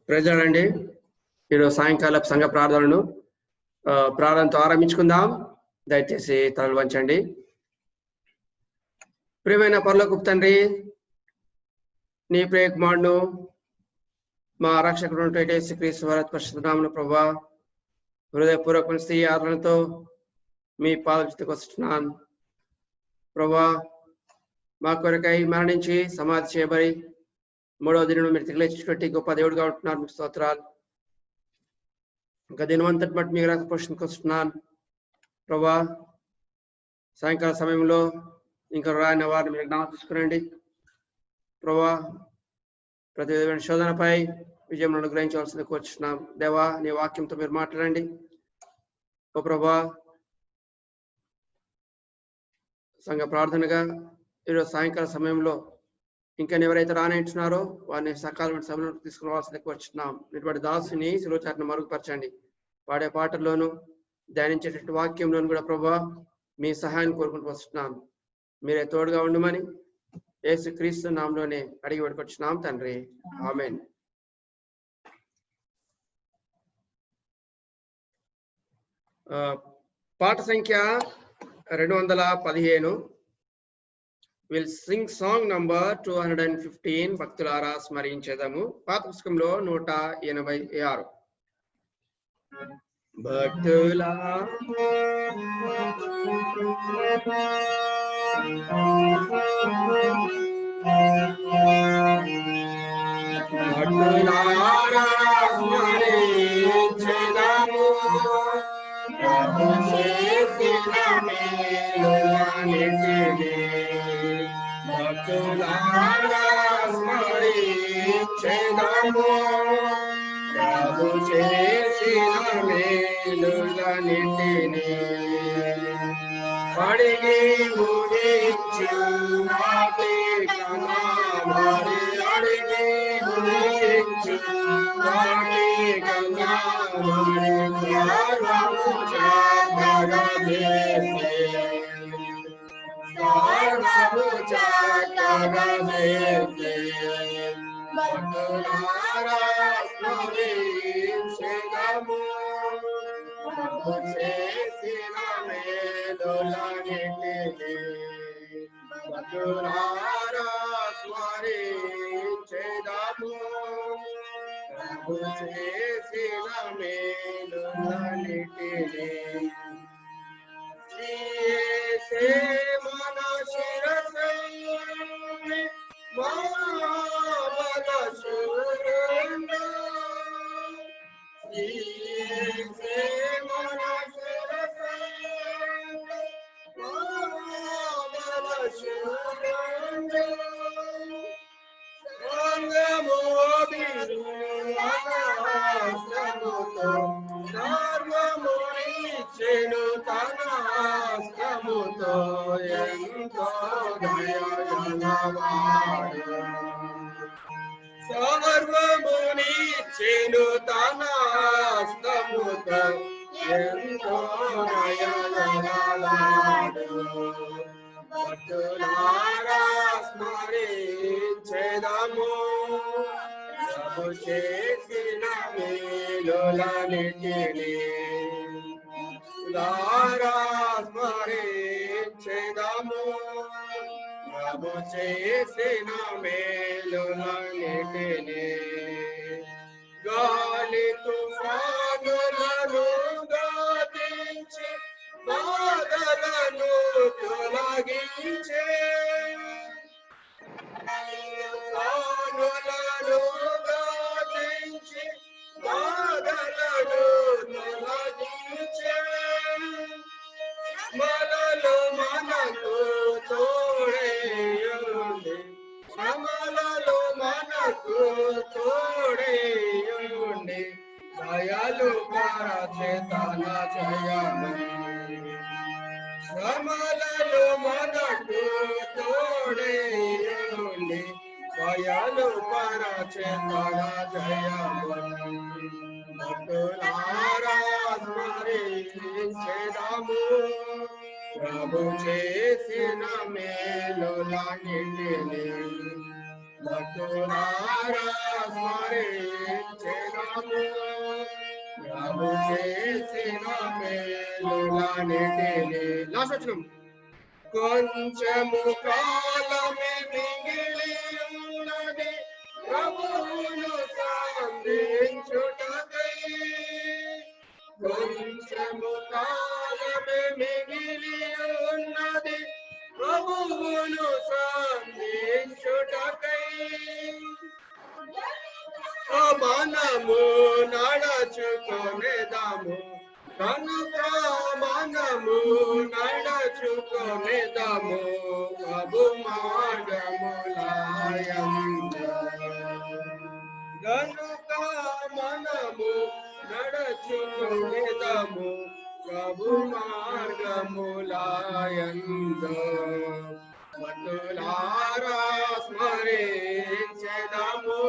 ప్రజలండి ఈరోజు సాయంకాల సంఘ ప్రార్థనను ప్రార్థనతో ఆరంభించుకుందాం. దయచేసి తలలు వంచండి. ప్రియమైన పరలోకపు తండ్రి, నీ ప్రియ కుమారుడు మా రక్షకుడు యేసుక్రీస్తు వారి పరిశుద్ధ నామమున ప్రభువా, హృదయపూర్వక స్తుతి ఆరాధనతో మీ పాదచేతికి వస్తున్నాను. ప్రభువా, మా కొరకై మరణించి సమాధి చేయబడి మూడవ దినం మీరు తిరిగిలేచినటువంటి గొప్ప దేవుడుగా ఉంటున్నారు. మీకు స్తోత్రాలు. ఇంకా దినవంతటి బట్టి మీకు రక్షణకు వస్తున్నాను ప్రభా. సాయంకాల సమయంలో ఇంకా రాయన వారిని మీరు జ్ఞాపకం తీసుకురండి ప్రభా. ప్రతి విధమైన శోధనపై విజయం అనుగ్రహించవలసింది కోరుచున్నాం. దేవా, నీ వాక్యంతో మీరు మాట్లాడండి ఓ ప్రభా. సంఘ ప్రార్థనగా ఈరోజు సాయంకాల సమయంలో ఇంకా ఎవరైతే రానంటున్నారో వారిని సకాలమైన సభలో తీసుకురావాల్సింది కోరుచున్నాం. ఇటువంటి దాసుని శిలోచారణ మరుగుపరచండి. పాడే పాటల్లోనూ ధ్యానించేటువంటి వాక్యంలోను కూడా ప్రభా మీ సహాయాన్ని కోరుకుంటూ వస్తున్నాం. మీరే తోడుగా ఉండమని యేసుక్రీస్తు నామములోనే అడిగి పెట్టుకొచ్చున్నాం తండ్రి, ఆమేన్. పాట సంఖ్య 215. Will sing song number 215. భక్తులారా స్మరించేదాము. పాత పుస్తకంలో 186. భక్తులా ప్రభు చేసిన మేలులన్నిటినీ అడిగి గురించి వాటి కన్నా మరి అడిగి గురించి వాటి కన్నా మరి సర్వము చక్కగా చేసే భక్తులారా స్మరించెదము. ప్రభు చేసిన మేలులన్నిటినీ భక్తులారా స్మరించెదము. ప్రభు చేసిన మేలులన్నిటినీ యేసే మన శిరస్సుని మా బలశూరుడు. యేసే మన శిరస్సుని మా బలశూరుడు. సంగము బిరువాసముతో సర్వము ఇచ్చెను తన హస్తముతో. ఎంతో దయగలవాడు, సర్వమునిచ్చెను తన హస్తముతో. ఎంతో దయగలవాడు. భక్తులారా స్మరించెదము. ప్రభు చేసిన మేలులన్నిటినీ స్మరించెదము. ప్రభు చేసిన మేలులన్నిటినీ గాలి తుఫానులను గతించి బాధలను తొలగించే. తుఫానులను గతించి బాధలను తొలగించే. శ్రమలలో మనకు తోడేయుండి, శ్రమలలో మనకు తోడేయుండి దయలు పరచే తన జయము. శ్రమలలో మనకు తోడేయుండి దయలు పరచే తన జయము. భక్తులారా స్మరించెదము. ప్రభు చేసిన మేలులన్నిటినీ భక్తులారా స్మరించెదము ప్రభు చేసిన మేలులన్నిటిని. లాస్ట్ వచనం. కొంచెము కాలమే మిగిలి ఉన్నది ప్రభువును సంధించుటకై. కొంచెము కాలమే మిగిలి ఉన్నది ప్రభువును సంధించుటకై. మనము నడచుకొనేదాము కనుక మనము నడచుకొనేదాము ప్రభు మార్గములయందు. కనుక మనము నడచుకొనేదాము ప్రభు మార్గములయందు. భక్తులారా స్మరించెదము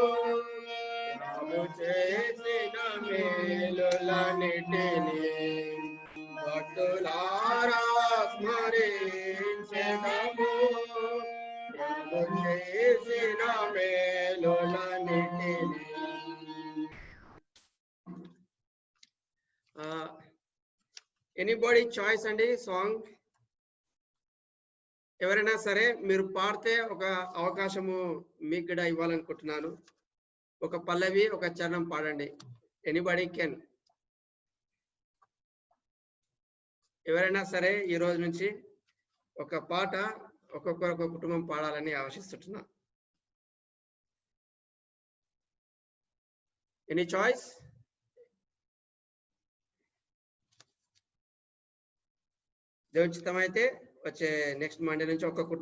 ప్రభు చేసిన మేలులన్నిటిని. భక్తులారా స్మరించెదము ప్రభు చేసిన మేలులన్నిటిని. ఎనీబడి చాయిస్ అండి సాంగ్? ఎవరైనా సరే మీరు పాడితే ఒక అవకాశము మీకు కూడా ఇవ్వాలనుకుంటున్నాను. ఒక పల్లవి ఒక చరణం పాడండి. Anybody can. ఎవరైనా సరే ఈ రోజు నుంచి ఒక పాట ఒక్కొక్క కుటుంబం పాడాలని ఆశిస్తున్నా. Any choice? దేవుచితమైతే వచ్చే నెక్స్ట్ మండే నుంచి ఒక్కొక్క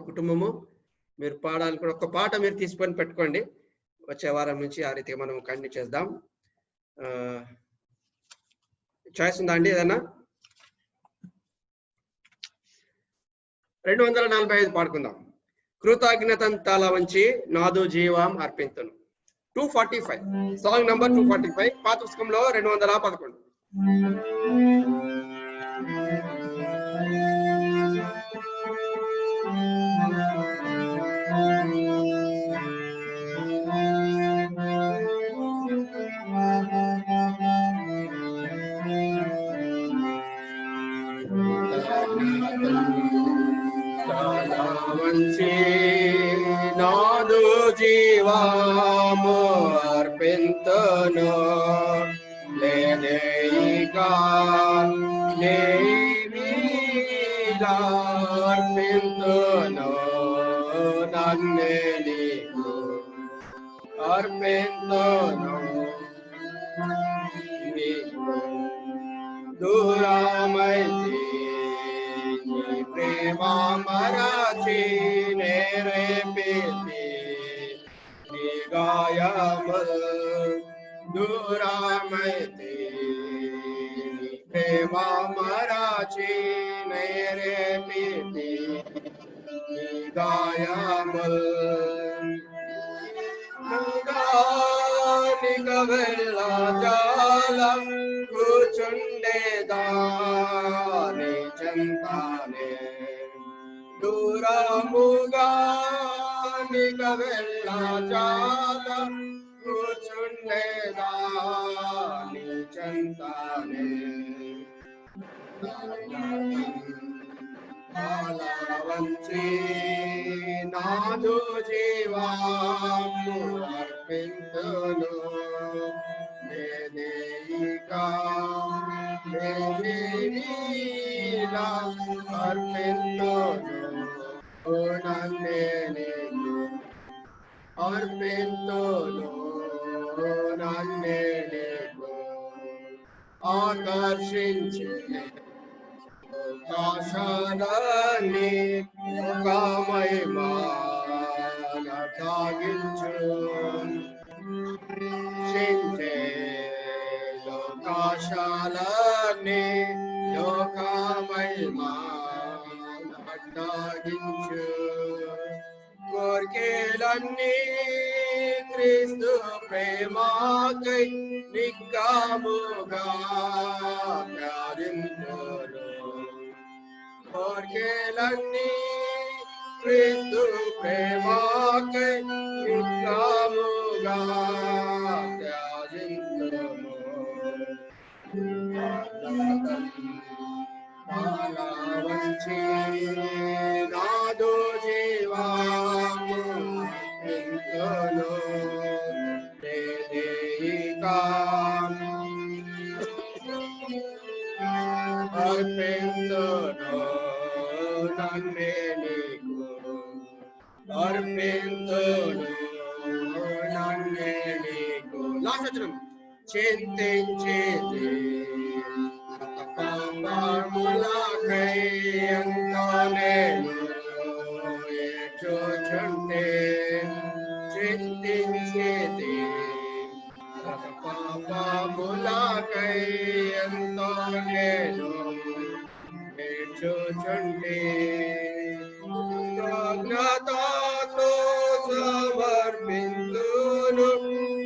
కుటుంబము మీరు పాడాలి. కూడా ఒక పాట మీరు తీసుకొని పెట్టుకోండి. వచ్చే వారం నుంచి ఆ రీతిగా మనం కంటిన్యూ చేద్దాం. చాయిస్ ఉందా అండి ఏదన్నా? 245 పాడుకుందాం. కృతజ్ఞతను తల వంచి నాదు జీవం అర్పింతును. 245 సాంగ్ నంబర్ 245 పాత పుస్తకంలో 211. వంచి నాదు జీవము అర్పింతును లేదేయిగా అర్పింతును నన్నే నీకు అర్పింతును నీకు దూరమైతే ప్రేమ మరచి నేరేపితి నీ గాయముల్ దూరమైతే ప్రేమ మరచి నేరేపితి నీ గాయముల్ నిగ వెళ్ళ జాలం కూచుండేదాని చెంతానే దూరముగా నిగ వెళ్ళ జాలం కూచుండేదాని చెంతానే వంచి నాదు జీవము అర్పింతును అర్పింతును నన్నే నీకు అర్పింతును నన్నే నీకు ఆకర్షించి ఆకాశాన్ని మహిమాన తాగించు చింతే లోకాశాలని లోక మహిమాన తాగించు కోర్కెలన్నీ క్రీస్తు ప్రేమకై నిక్కముగా ప్రార్థించును కోర్కెలన్నీ క్రీస్తు ప్రేమకై నిత్యముగా త్యాజింతుము. వంచి నాదు జీవాము ఎంతోను అర్పింతును నన్నే నీకు అర్పింతును నన్నే నీకు. లాస్ట్ వచనం చింతించేది పాపములకై ఎంతో నేను ఏడ్చుచుంటే చింతించేది పాపములకై ఎంతో నేను ఏడ్చుచుంటే కృతజ్ఞతతో సమర్పింతును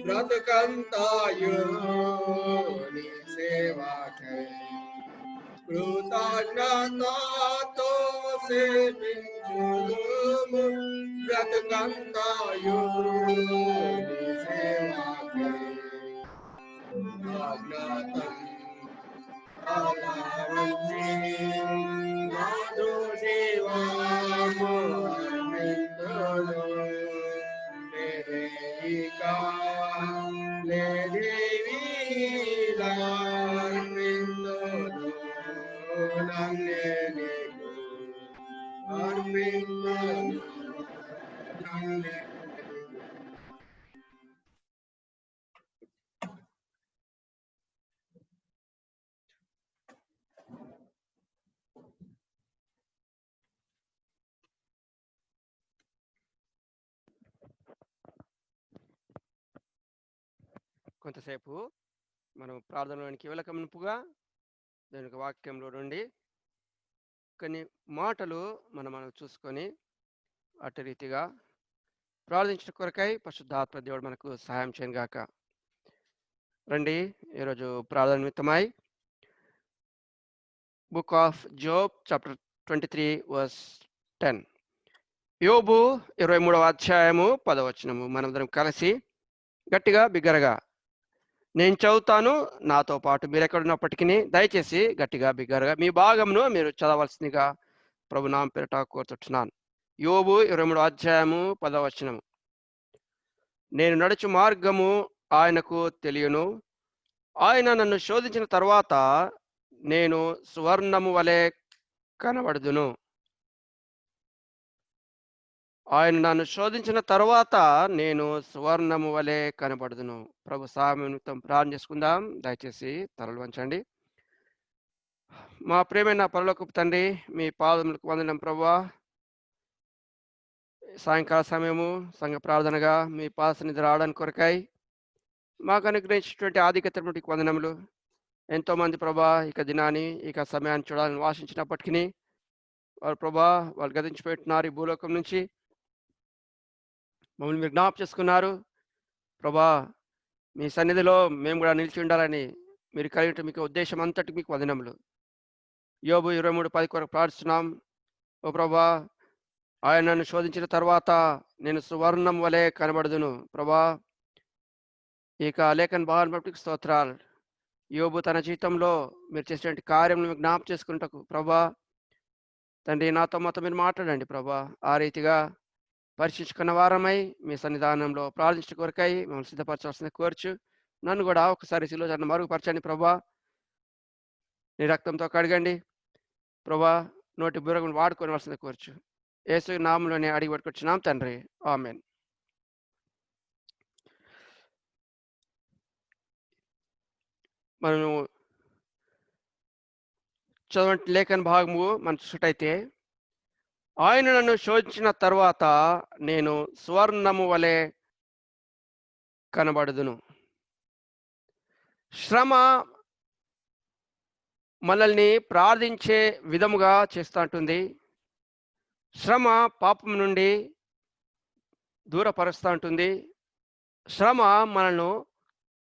బ్రతుకంతాయు నీ సేవకై. కృతజ్ఞతతో సేవించుము బ్రతుకంతాయు నీ సేవకై. కృతజ్ఞతం అలవంచి నాదు జీవము అర్పింతును. లేదేవికా లేదేవిలా అర్పింతును నన్నే నీకు అర్పింతును నన్నే. కొంతసేపు మనం ప్రార్థనలోనికి వెళ్ళకమునుపుగా దానికి వాక్యంలో నుండి కొన్ని మాటలు మనం చూసుకొని అటు రీతిగా ప్రార్థించిన కొరకై పరిశుద్ధాత్మ దేవుడు మనకు సహాయం చేయను గాక. రండి ఈరోజు ప్రార్థన నిమిత్తమై book of Job chapter 23 verse 10. యోబు 23వ అధ్యాయము 10వ వచనము మనందరం కలిసి గట్టిగా బిగ్గరగా నేను చదువుతాను, నాతో పాటు మీరు ఎక్కడున్నప్పటికీ దయచేసి గట్టిగా బిగ్గరగా మీ భాగంను మీరు చదవలసిందిగా ప్రభు నామం పేరిట కోరుతున్నాను. యోబు 23వ అధ్యాయము 10వ వచనము. నేను నడుచు మార్గము ఆయనకు తెలియను, ఆయన నన్ను శోధించిన తర్వాత నేను సువర్ణము వలె కనబడుదును. ఆయన నన్ను శోధించిన తర్వాత నేను సువర్ణము వలె కనబడుదును. ప్రభు సహాయం నిమిత్తం ప్రార్థన చేసుకుందాం. దయచేసి తలలు వంచండి. మా ప్రియమైన పరలోకపు తండ్రి, మీ పాదములకు వందనం ప్రభువా. సాయంకాల సమయము సంఘ ప్రార్థనగా మీ పాద సన్నిధి రావడానికి కొరకై మాకు అనుగ్రహించినటువంటి ఆధిక్యతకి వందనములు. ఎంతోమంది ప్రభా ఇక దినాన్ని ఇక సమయాన్ని చూడాలని వాసించినప్పటికీ వారు ప్రభా వాళ్ళు గతించిపెట్టున్నారు ఈ భూలోకం నుంచి. మమ్మల్ని మీరు జ్ఞాపకం చేసుకున్నారు ప్రభా. మీ సన్నిధిలో మేము కూడా నిలిచి ఉండాలని మీరు కలిగిన మీకు ఉద్దేశం అంతటి మీకు వందనములు. యోబు 23:10 కొరకు ప్రార్థిస్తున్నాం. ఓ ప్రభా, ఆయన నన్ను శోధించిన తర్వాత నేను సువర్ణం వలె కనబడుదును. ప్రభా, ఇక లేఖన భావాన్ని బట్టి స్తోత్రాలు. యోబు తన జీవితంలో మీరు చేసినటువంటి కార్యం జ్ఞాపకం చేసుకుంటకు ప్రభా తండ్రి నాతో మొత్తం మీరు మాట్లాడండి ప్రభా. ఆ రీతిగా పరీక్షించుకున్న వారమై మీ సన్నిధానంలో ప్రార్థించిన కొరకై మిమ్మల్ని సిద్ధపరచాల్సింది కోర్చు. నన్ను కూడా ఒకసారి శిలువ మరుగుపరచండి ప్రభా. నీ రక్తంతో కడగండి ప్రభా. నోటి బుర్రను వాడుకోవాల్సింది కోర్చు. యేసు నామంలోనే అడిగి పట్టుకొచ్చున్నాం తండ్రి, ఆమేన్. మనము చదవంటి లేఖన భాగము మనం చూసినట్టయితే, ఆయన నన్ను శోధించిన తర్వాత నేను సువర్ణము వలె కనబడుదును. శ్రమ మనల్ని ప్రార్థించే విధముగా చేస్తూ ఉంటుంది. శ్రమ పాపం నుండి దూరపరుస్తూ ఉంటుంది. శ్రమ మనల్ని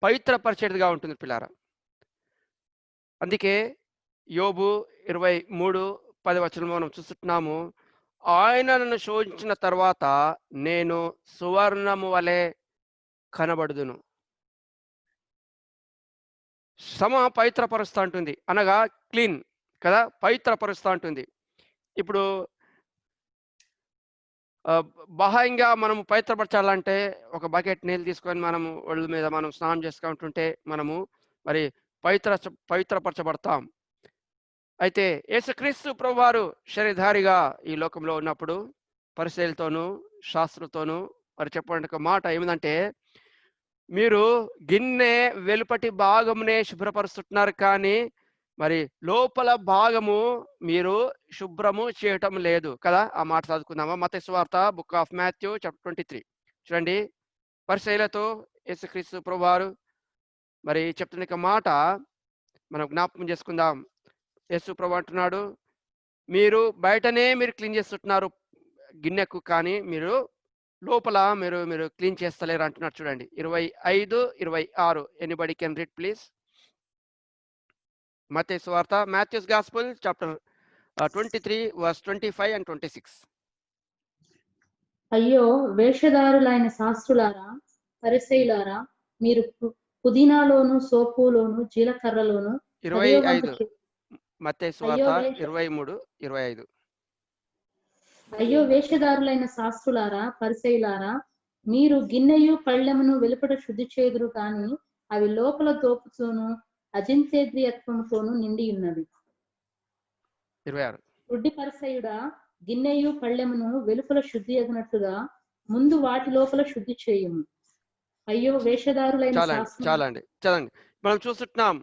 పవిత్రపరిచేదిగా ఉంటుంది పిల్లారా. అందుకే యోబు 23:10 మనం చూస్తున్నాము. ఆయన నన్ను శోధించిన తర్వాత నేను సువర్ణము వలె కనబడుదును. శ్రమ పవిత్రపరుస్తా ఉంటుంది, అనగా క్లీన్ కదా, పవిత్రపరుస్తా ఉంటుంది. ఇప్పుడు బాహ్యంగా మనం పవిత్రపరచాలంటే ఒక బకెట్ నీళ్ళు తీసుకొని మనము ఒళ్ళు మీద మనం స్నానం చేసుకుంటుంటే మనము మరి పవిత్రపరచబడతాం. అయితే యేసుక్రీస్తు ప్రభువారు శరీరధారిగా ఈ లోకంలో ఉన్నప్పుడు పరిశీలతోనూ శాస్త్రులతోనూ మరి చెప్పండి ఒక మాట ఏమిటంటే, మీరు గిన్నె వెలుపటి భాగమునే శుభ్రపరుస్తున్నారు కానీ మరి లోపల భాగము మీరు శుభ్రము చేయటం లేదు కదా. ఆ మాట చదువుకుందామా? మత్తయి సువార్త బుక్ ఆఫ్ మాథ్యూ చాప్టర్ 23 చూడండి. పరిసయ్యులతో యేసుక్రీస్తు ప్రభువారు మరి చెప్తున్న ఒక మాట మనం జ్ఞాపకం చేసుకుందాం. యేసు ప్రభు అంటున్నాడు, మీరు బయటనే మీరు క్లీన్ చేస్తుంటున్నారు గిన్నెకు, కానీ మీరు లోపల మీరు మీరు క్లీన్ చేస్తలేరు అంటున్నారు. చూడండి 25, 26. Anybody can read please. మత్తయి సువార్త, Matthew's gospel chapter 23 verse 25 and 26. అయ్యో వేషధారులైన శాస్త్రులారా, పరిసయ్యులారా, మీరు పుదీనాలోను, సోపులోను, జీలకర్రలోను 25. మత్తయి సువార్త 23, 25. అయ్యో వేషధారులైన శాస్త్రులారా, పరిసయ్యులారా, మీరు గిన్నెయు పళ్ళెమును వెలుపట శుద్ధి చేదురు కానీ అవి లోపల దోపుతోను అజింతేంద్రియత్వముతోను నిండి ఉన్నవి. 26. గుడ్డి పరిసయ్యుడా, గిన్నెయు పళ్ళెమును వెలుపల శుద్ధి అగినట్లుగా ముందు వాటి లోపల శుద్ధి చేయుము. అయ్యో వేషధారులైన చాలండి చదండి. మనం చూస్తున్నాం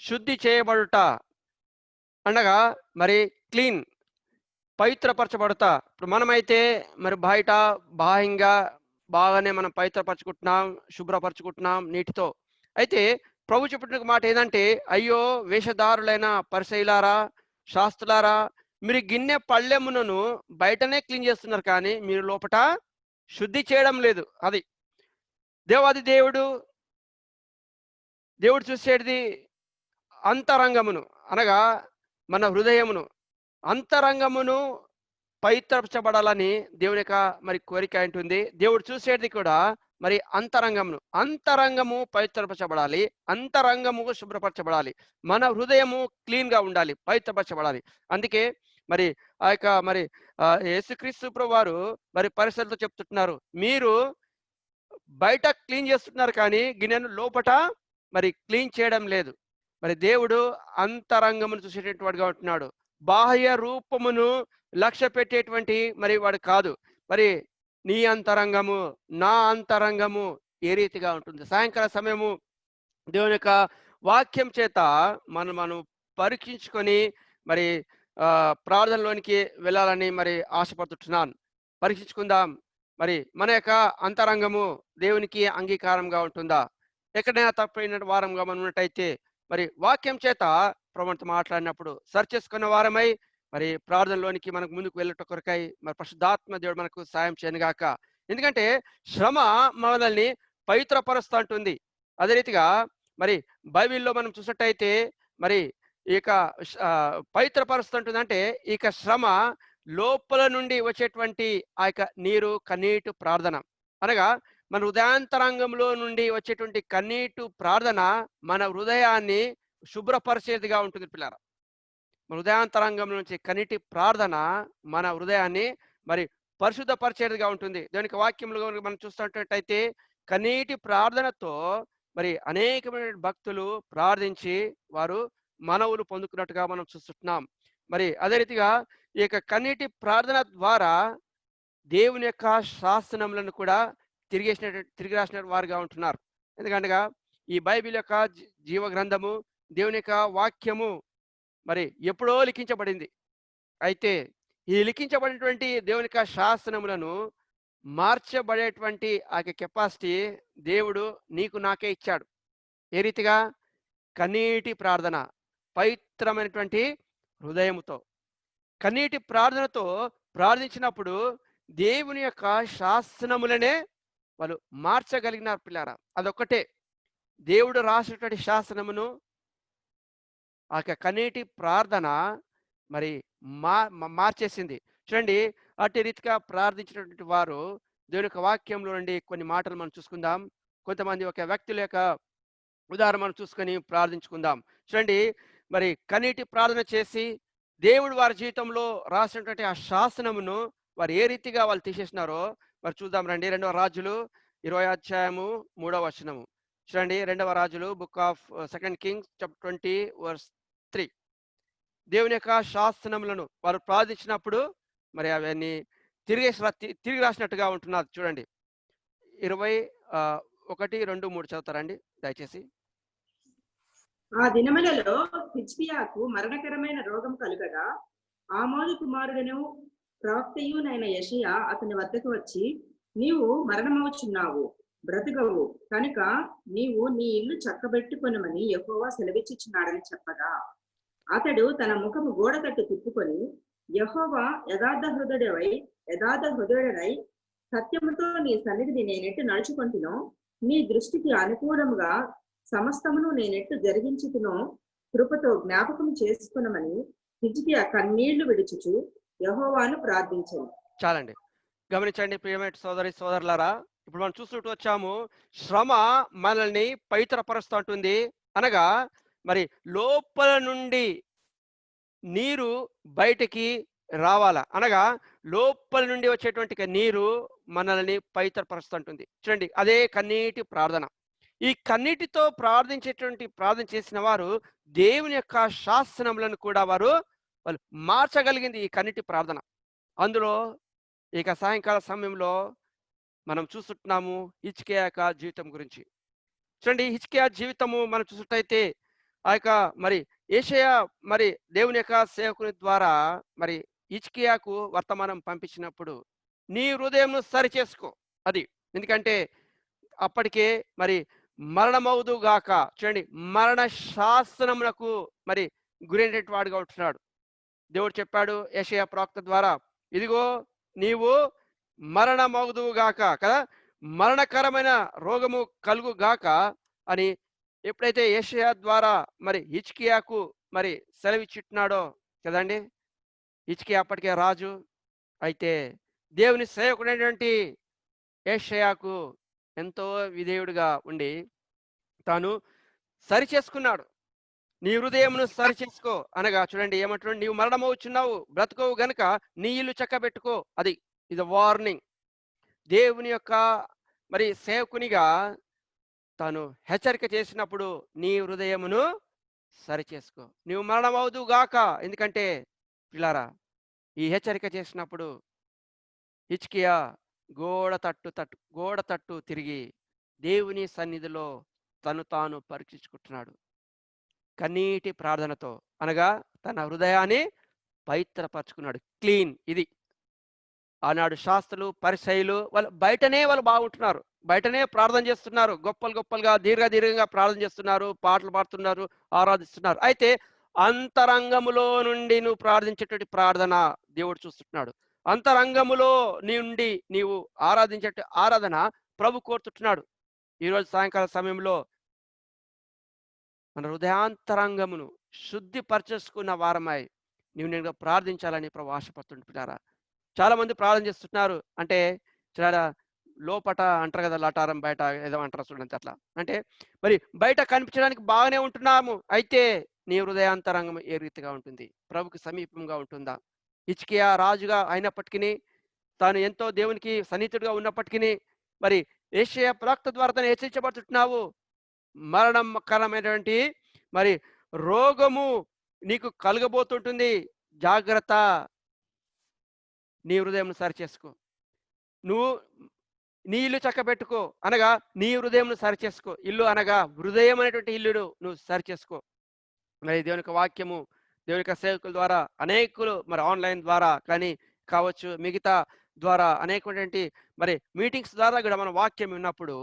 శుద్ధి చేయబడుట అనగా మరి క్లీన్, పవిత్రపరచబడతా. ఇప్పుడు మనమైతే మరి బయట బాహ్యంగా బాగానే మనం పవిత్రపరచుకుంటున్నాం, శుభ్రపరచుకుంటున్నాం నీటితో. అయితే ప్రభు చెప్పిన మాట ఏంటంటే, అయ్యో వేషధారులైన పరిసయ్యులారా, శాస్త్రులారా, మీరు గిన్నె పళ్ళెమును బయటనే క్లీన్ చేస్తున్నారు కానీ మీరు లోపట శుద్ధి చేయడం లేదు. అది దేవాది దేవుడు చూసేది అంతరంగమును, అనగా మన హృదయమును, అంతరంగమును పవిత్రపరచబడాలని దేవుని యొక్క మరి కోరిక ఉంటుంది. దేవుడు చూసేది కూడా మరి అంతరంగము పవిత్రపరచబడాలి, అంతరంగము శుభ్రపరచబడాలి, మన హృదయము క్లీన్ గా ఉండాలి, పవిత్రపరచబడాలి. అందుకే మరి ఆ యొక్క మరి యేసుక్రీస్తు ప్రభువారు మరి పరిసరులతో చెప్తున్నారు, మీరు బయట క్లీన్ చేస్తున్నారు కానీ గిన్నెను లోపట మరి క్లీన్ చేయడం లేదు. మరి దేవుడు అంతరంగమును చూసేటటువంటిగా ఉంటున్నాడు, బాహ్య రూపమును లక్ష్య పెట్టేటువంటి మరి వాడు కాదు. మరి నీ అంతరంగము, నా అంతరంగము ఏ రీతిగా ఉంటుంది? సాయంకాల సమయము దేవుని యొక్క వాక్యం చేత మనం పరీక్షించుకొని మరి ప్రార్థనలోనికి వెళ్ళాలని మరి ఆశపడుతున్నాను. పరీక్షించుకుందాం, మరి మన యొక్క అంతరంగము దేవునికి అంగీకారంగా ఉంటుందా? ఎక్కడైనా తప్పైన వారంగా మనం ఉన్నట్టయితే మరి వాక్యం చేత ప్రభువుతో మాట్లాడినప్పుడు సరి చేసుకున్న వారమై మరి ప్రార్థనలోనికి మనకు ముందుకు వెళ్ళట కొరకై మరి పరిశుద్ధాత్మ దేవుడు మనకు సాయం చేయనుగాక. ఎందుకంటే శ్రమ మనల్ని పవిత్రపరుస్తూ ఉంటుంది. అదే రీతిగా మరి బైబిల్లో మనం చూసినట్టయితే మరి ఇక పవిత్రపరుస్తుంటుందంటే ఇక శ్రమ లోపల నుండి వచ్చేటువంటి ఆ యొక్క నీరు కన్నీటి ప్రార్థన, అనగా మన హృదయాంతరంగంలో నుండి వచ్చేటువంటి కన్నీటి ప్రార్థన మన హృదయాన్ని శుభ్రపరిచేదిగా ఉంటుంది పిల్లరా. మన హృదయాంతరంగం నుంచి కన్నీటి ప్రార్థన మన హృదయాన్ని మరి పరిశుద్ధపరిచేదిగా ఉంటుంది. దానికి వాక్యంలో మనం చూస్తున్నట్టయితే కన్నీటి ప్రార్థనతో మరి అనేకమైన భక్తులు ప్రార్థించి వారు మనవులు పొందుకున్నట్టుగా మనం చూస్తున్నాం. మరి అదే రీతిగా ఈ యొక్క కన్నీటి ప్రార్థన ద్వారా దేవుని యొక్క శాసనములను కూడా తిరిగి రాసిన వారుగా ఉంటున్నారు. ఎందుకంటగా ఈ బైబిల్ యొక్క జీవ గ్రంథము, దేవుని యొక్క వాక్యము మరి ఎప్పుడో లిఖించబడింది. అయితే ఈ లిఖించబడినటువంటి దేవుని యొక్క శాసనములను మార్చబడేటువంటి ఆ కెపాసిటీ దేవుడు నీకు నాకే ఇచ్చాడు. ఏ రీతిగా? కన్నీటి ప్రార్థన, పవిత్రమైనటువంటి హృదయముతో కన్నీటి ప్రార్థనతో ప్రార్థించినప్పుడు దేవుని యొక్క శాసనములనే వాళ్ళు మార్చగలిగినారు పిల్లారా. అదొక్కటే దేవుడు రాసినటువంటి శాసనమును ఆ కన్నీటి ప్రార్థన మరి మార్చేసింది. చూడండి, అట్టి రీతిగా ప్రార్థించినటువంటి వారు దేవుని యొక్క వాక్యంలో నుండి కొన్ని మాటలు మనం చూసుకుందాం. కొంతమంది ఒక వ్యక్తుల యొక్క ఉదాహరణ మనం చూసుకొని ప్రార్థించుకుందాం. చూడండి, మరి కన్నీటి ప్రార్థన చేసి దేవుడు వారి జీవితంలో రాసినటువంటి ఆ శాసనమును వారు ఏ రీతిగా వాళ్ళు తీసేసినారో మరి చూద్దాం రండి. 2వ రాజులు 20వ అధ్యాయము 3వ వచనము. చూడండి, 2వ రాజులు book of 2 kings chapter 20 verse 3. దేవుని యొక్క శాసనములను వారు ప్రార్థించినప్పుడు మరి అవన్నీ తిరిగి రాసినట్టుగా ఉంటున్నారు. చూడండి, 21, 2, 3 చదువుతారండి దయచేసి. ఆ దినములలో హిజ్కియాకు మరణకరమైన రోగం కలుగగా ఆమోను కుమారుడను ప్రవక్తయునైన యెషయా అతని వద్దకు వచ్చి, నీవు మరణమవుచున్నావు, బ్రతుకవు కనుక నీవు నీ ఇల్లు చక్కబెట్టుకొనమని యెహోవా సెలవిచ్చుచున్నాడని చెప్పగా, అతడు తన ముఖము గోడ తట్టు తిప్పుకొని, యెహోవా యథార్థ హృదయుడనై సత్యముతో నీ సన్నిధిని నేనెట్టు నడుచుకుంటునో, నీ దృష్టికి అనుకూలముగా సమస్తమును నేనెట్టు జరిగించుతునో కృపతో జ్ఞాపకం చేసుకునమని హిజ్కియా కన్నీళ్లు విడుచుచు యెహోవాను ప్రార్థించాను. చాలండి. గమనించండి ప్రియమైన సోదరి సోదరులారా, ఇప్పుడు మనం చూస్తూ వచ్చాము, శ్రమ మనల్ని పవిత్రపరుస్తూ ఉంటుంది. అనగా మరి లోపల నుండి నీరు బయటికి రావాలా, అనగా లోపల నుండి వచ్చేటువంటి నీరు మనల్ని పవిత్రపరుస్తుంటుంది. చూడండి, అదే కన్నీటి ప్రార్థన. ఈ కన్నీటితో ప్రార్థన చేసిన వారు దేవుని యొక్క శాసనములను కూడా వాళ్ళు మార్చగలిగింది ఈ కన్నీటి ప్రార్థన. అందులో ఇక సాయంకాల సమయంలో మనం చూస్తున్నాము హిజ్కియా యొక్క జీవితం గురించి. చూడండి, హిజ్కియా జీవితము మనం చూసినట్టయితే ఆ యొక్క మరి యెషయా మరి దేవుని యొక్క సేవకుని ద్వారా మరి హిజ్కియాకు వర్తమానం పంపించినప్పుడు, నీ హృదయంను సరి చేసుకో అది, ఎందుకంటే అప్పటికే మరి మరణమవుదు గాక. చూడండి, మరణ శాసనములకు మరి గురైనటువంటి వాడుగా ఉంటున్నాడు. దేవుడు చెప్పాడు యెషయా ప్రవక్త ద్వారా, ఇదిగో నీవు మరణమవుదు గాక కదా, మరణకరమైన రోగము కలుగు గాక అని ఎప్పుడైతే యెషయా ద్వారా మరి హిజ్కియాకు మరి సెలవిచ్చున్నాడో కదండి. హిజ్కియా అప్పటికే రాజు అయితే దేవుని సేవకుడైనటువంటి యెషయాకు ఎంతో విధేయుడిగా ఉండి తాను సరి చేసుకున్నాడు. నీ హృదయమును సరి చేసుకో అనగా చూడండి ఏమంటున్నాడు, నీవు మరణమవుచున్నావు, బ్రతుకోవు గనుక నీ ఇల్లు చక్కబెట్టుకో. అది ఇది వార్నింగ్. దేవుని యొక్క మరి సేవకునిగా తాను హెచ్చరిక చేసినప్పుడు నీ హృదయమును సరి చేసుకో, నీవు మరణమవుదు గాక. ఎందుకంటే పిల్లారా, ఈ హెచ్చరిక చేసినప్పుడు హిజ్కియా గోడ తట్టు తిరిగి దేవుని సన్నిధిలో తను తాను పరీక్షించుకుంటున్నాడు కన్నీటి ప్రార్థనతో, అనగా తన హృదయాన్ని పవిత్రపరచుకున్నాడు, క్లీన్. ఇది ఆనాడు శాస్త్రులు పరిసయ్యులు వాళ్ళు బయటనే బాగుంటున్నారు, బయటనే ప్రార్థన చేస్తున్నారు, గొప్పలుగా దీర్ఘంగా ప్రార్థన చేస్తున్నారు, పాటలు పాడుతున్నారు, ఆరాధిస్తున్నారు. అయితే అంతరంగములో నుండి నువ్వు ప్రార్థించేటువంటి ప్రార్థన దేవుడు చూస్తున్నాడు. అంతరంగములో నుండి నీవు ఆరాధించే ఆరాధన ప్రభు కోరుతున్నాడు. ఈరోజు సాయంకాల సమయంలో మన హృదయాంతరంగమును శుద్ధిపరచేసుకున్న వారమై నేను ప్రార్థించాలని ప్రభు ఆశపడుతుంటున్నారా. చాలా మంది ప్రార్థన చేస్తున్నారు అంటే చాలా లోపట అంటారు కదా, లటారం బయట ఏదో అంటారు చూడండి. అట్లా అంటే మరి బయట కనిపించడానికి బాగానే ఉంటున్నాము, అయితే నీ హృదయాంతరంగం ఏ రీతిగా ఉంటుంది, ప్రభుకి సమీపంగా ఉంటుందా? హిజ్కియా రాజుగా అయినప్పటికీ, తాను ఎంతో దేవునికి సన్నిహితుడిగా ఉన్నప్పటికీ మరి యెషయా ప్రవక్త ద్వారా తను హెచ్చరించబడుతున్నావు, మరణకరమైనటువంటి మరి రోగము నీకు కలగబోతుంటుంది, జాగ్రత్త, నీ హృదయం సరి చేసుకో, నువ్వు నీ ఇల్లు చక్కబెట్టుకో అనగా నీ హృదయం సరి చేసుకో. ఇల్లు అనగా హృదయం అనేటువంటి ఇల్లును నువ్వు సరి చేసుకో. మరి దేవుని యొక్క వాక్యము దేవుని యొక్క సేవకుల ద్వారా అనేకులు మరి ఆన్లైన్ ద్వారా కానీ కావచ్చు, మిగతా ద్వారా అనేకటువంటి మరి మీటింగ్స్ ద్వారా కూడా మన వాక్యం విన్నప్పుడు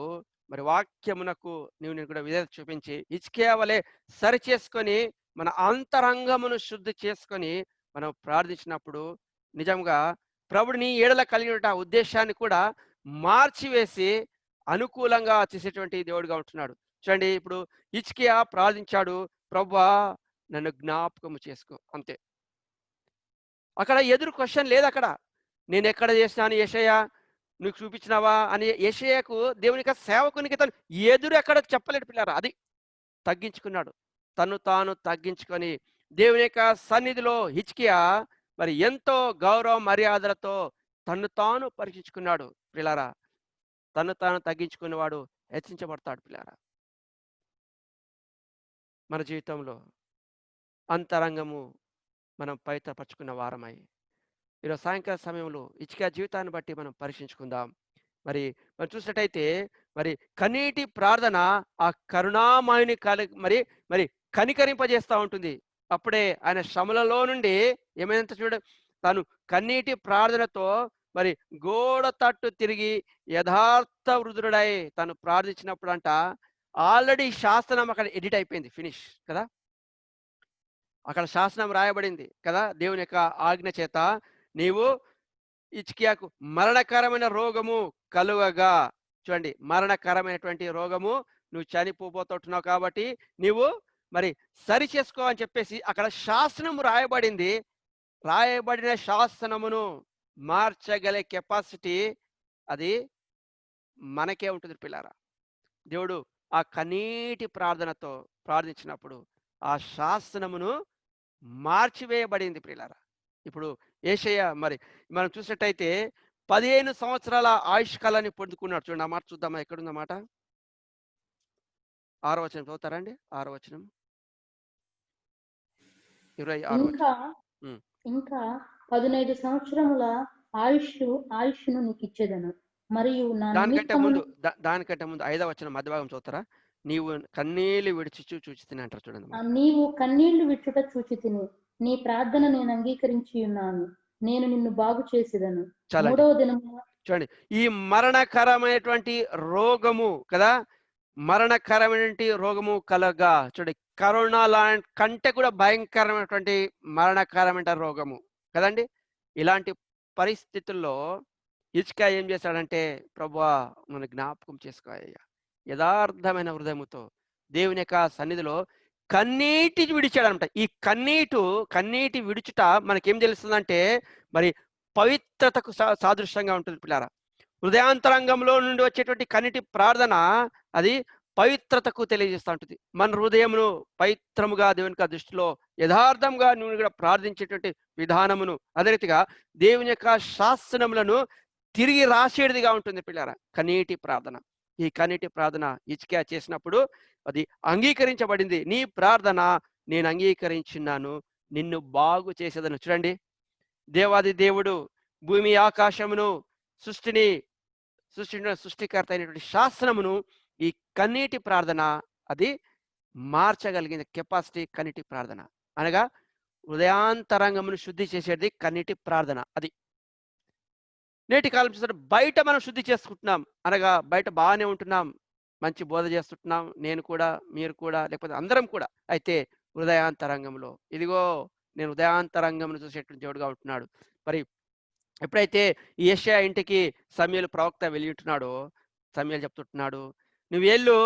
మరి వాక్యమునకు నేను కూడా విధేయత చూపించి హిజ్కియా వలె సరి చేసుకొని మన అంతరంగమును శుద్ధి చేసుకొని మనం ప్రార్థించినప్పుడు నిజంగా ప్రభుడు నీ ఏడల కలిగిన ఉద్దేశాన్ని కూడా మార్చివేసి అనుకూలంగా చేసేటువంటి దేవుడిగా ఉంటున్నాడు. చూడండి, ఇప్పుడు హిజ్కియా ప్రార్థించాడు, ప్రభువా నన్ను జ్ఞాపకము చేసుకో, అంతే. అక్కడ ఎదురు క్వశ్చన్ లేదు. అక్కడ నేను ఎక్కడ చేసినాను యెషయా, నువ్వు చూపించినావా అని యెషయాకు దేవుని యొక్క సేవకునికి తను ఎదురు ఎక్కడ చెప్పలేడు పిల్లారా. అది తగ్గించుకున్నాడు. తను తాను తగ్గించుకొని దేవుని యొక్క సన్నిధిలో హిజ్కియా మరి ఎంతో గౌరవ మర్యాదలతో తన్ను తాను పరీక్షించుకున్నాడు పిల్లారా. తను తాను తగ్గించుకునేవాడు హెచ్చించబడతాడు పిల్లారా. మన జీవితంలో అంతరంగము మనం పవిత్రపరచుకున్న వారమై ఈరోజు సాయంకాల సమయంలో హిజ్కియా జీవితాన్ని బట్టి మనం పరీక్షించుకుందాం. మరి మనం చూసినట్టయితే మరి కన్నీటి ప్రార్థన ఆ కరుణామయుని మరి మరి కనికరింపజేస్తూ ఉంటుంది. అప్పుడే ఆయన శ్రమలలో నుండి ఏమైనంత చూడ తాను కన్నీటి ప్రార్థనతో మరి గోడ తట్టు తిరిగి యథార్థ వృద్ధుడై తను ప్రార్థించినప్పుడు అంట ఆల్రెడీ శాసనం అక్కడ ఎడిట్ అయిపోయింది, ఫినిష్ కదా. అక్కడ శాసనం రాయబడింది కదా, దేవుని యొక్క ఆజ్ఞ చేత నీవు హిజ్కియాకు మరణకరమైన రోగము కలుగగా, చూడండి మరణకరమైనటువంటి రోగము, నువ్వు చనిపోబోతున్నావు కాబట్టి నీవు మరి సరి చేసుకో అని చెప్పేసి అక్కడ శాసనం రాయబడింది. రాయబడిన శాసనమును మార్చగలే కెపాసిటీ అది మనకే ఉంటుంది పిల్లారా. దేవుడు ఆ కన్నీటి ప్రార్థనతో ప్రార్థించినప్పుడు ఆ శాసనమును మార్చివేయబడింది పిల్లారా. ఇప్పుడు యేషయ్య మరి మనం చూసినట్టయితే 15 సంవత్సరాల ఆయుష్ కాలాన్ని పొందుకున్నాడు. చూడండి ఆ మాట చూద్దామా, ఎక్కడుందన్నమాట. 6వ వచనం చదువుతారండి. 6వ వచనం 26వ ఇంకా వచనం. ఇంకా 15 సంవత్సరముల ఆయుష్ను నీకు ఇచ్చేదను, మరియు నా దానికంటే నిమిత్తమును ముందు 5వ వచనం మధ్య భాగం చదువుతారా. నీవు కన్నీళ్లు విడిచి చూచితిని అంటారు చూడండి మాట. నీవు కన్నీళ్లు విడుచుట చూచితిని, నీ ప్రార్థన నేను అంగీకరించి ఉన్నాను, నేను నిన్ను బాగు చేసేదను. చాలండి. 3వ దినము చూడండి ఈ మరణకరమైనటువంటి రోగము కదా, మరణకరమైనటువంటి రోగము కలగా, చూడండి కరోనా కంటే కూడా భయంకరమైనటువంటి మరణకరమైన రోగము కదండి. ఇలాంటి పరిస్థితుల్లో హిజ్కియా ఏం చేశాడంటే, ప్రభువా మన జ్ఞాపకం చేసుకోయ్యా, యథార్థమైన హృదయముతో దేవుని యొక్క సన్నిధిలో కన్నీటి విడిచాడనమాట. ఈ కన్నీటి విడుచుట మనకేం తెలుస్తుందంటే మరి పవిత్రతకు సాదృశ్యంగా ఉంటుంది పిల్లారా. హృదయాంతరంగంలో నుండి వచ్చేటువంటి కన్నీటి ప్రార్థన అది పవిత్రతకు తెలియజేస్తూ ఉంటుంది. మన హృదయమును పవిత్రముగా దేవుని యొక్క దృష్టిలో యథార్థంగా నువ్వు కూడా ప్రార్థించేటువంటి విధానమును, అదే రీతిగా దేవుని యొక్క శాసనములను తిరిగి రాసేదిగా ఉంటుంది పిల్లారా కన్నీటి ప్రార్థన. ఈ కన్నీటి ప్రార్థన హిజ్కియా చేసినప్పుడు అది అంగీకరించబడింది. నీ ప్రార్థన నేను అంగీకరించున్నాను, నిన్ను బాగు చేసేదను. చూడండి దేవాది దేవుడు భూమి ఆకాశమును సృష్టికర్త అయినటువంటి శాసనమును ఈ కన్నీటి ప్రార్థన అది మార్చగలిగిన కెపాసిటీ కన్నీటి ప్రార్థన అనగా హృదయాంతరంగమును శుద్ధి చేసేది కన్నీటి ప్రార్థన. అది నేటి కాలం చూస్తే బయట మనం శుద్ధి చేసుకుంటున్నాం, అనగా బయట బాగానే ఉంటున్నాం, మంచి బోధ చేస్తుంటున్నాం, నేను కూడా, మీరు కూడా, లేకపోతే అందరం కూడా. అయితే హృదయాంతరంగంలో ఇదిగో నేను హృదయాంతరంగమును చూసేటువంటి దేవుడుగా ఉంటున్నాడు. మరి ఎప్పుడైతే ఈ యెషయా ఇంటికి సమూయేలు ప్రవక్త వెళ్ళి ఉంటున్నాడో, సమూయేలు చెప్తుంటున్నాడు, నువ్వు వెళ్ళు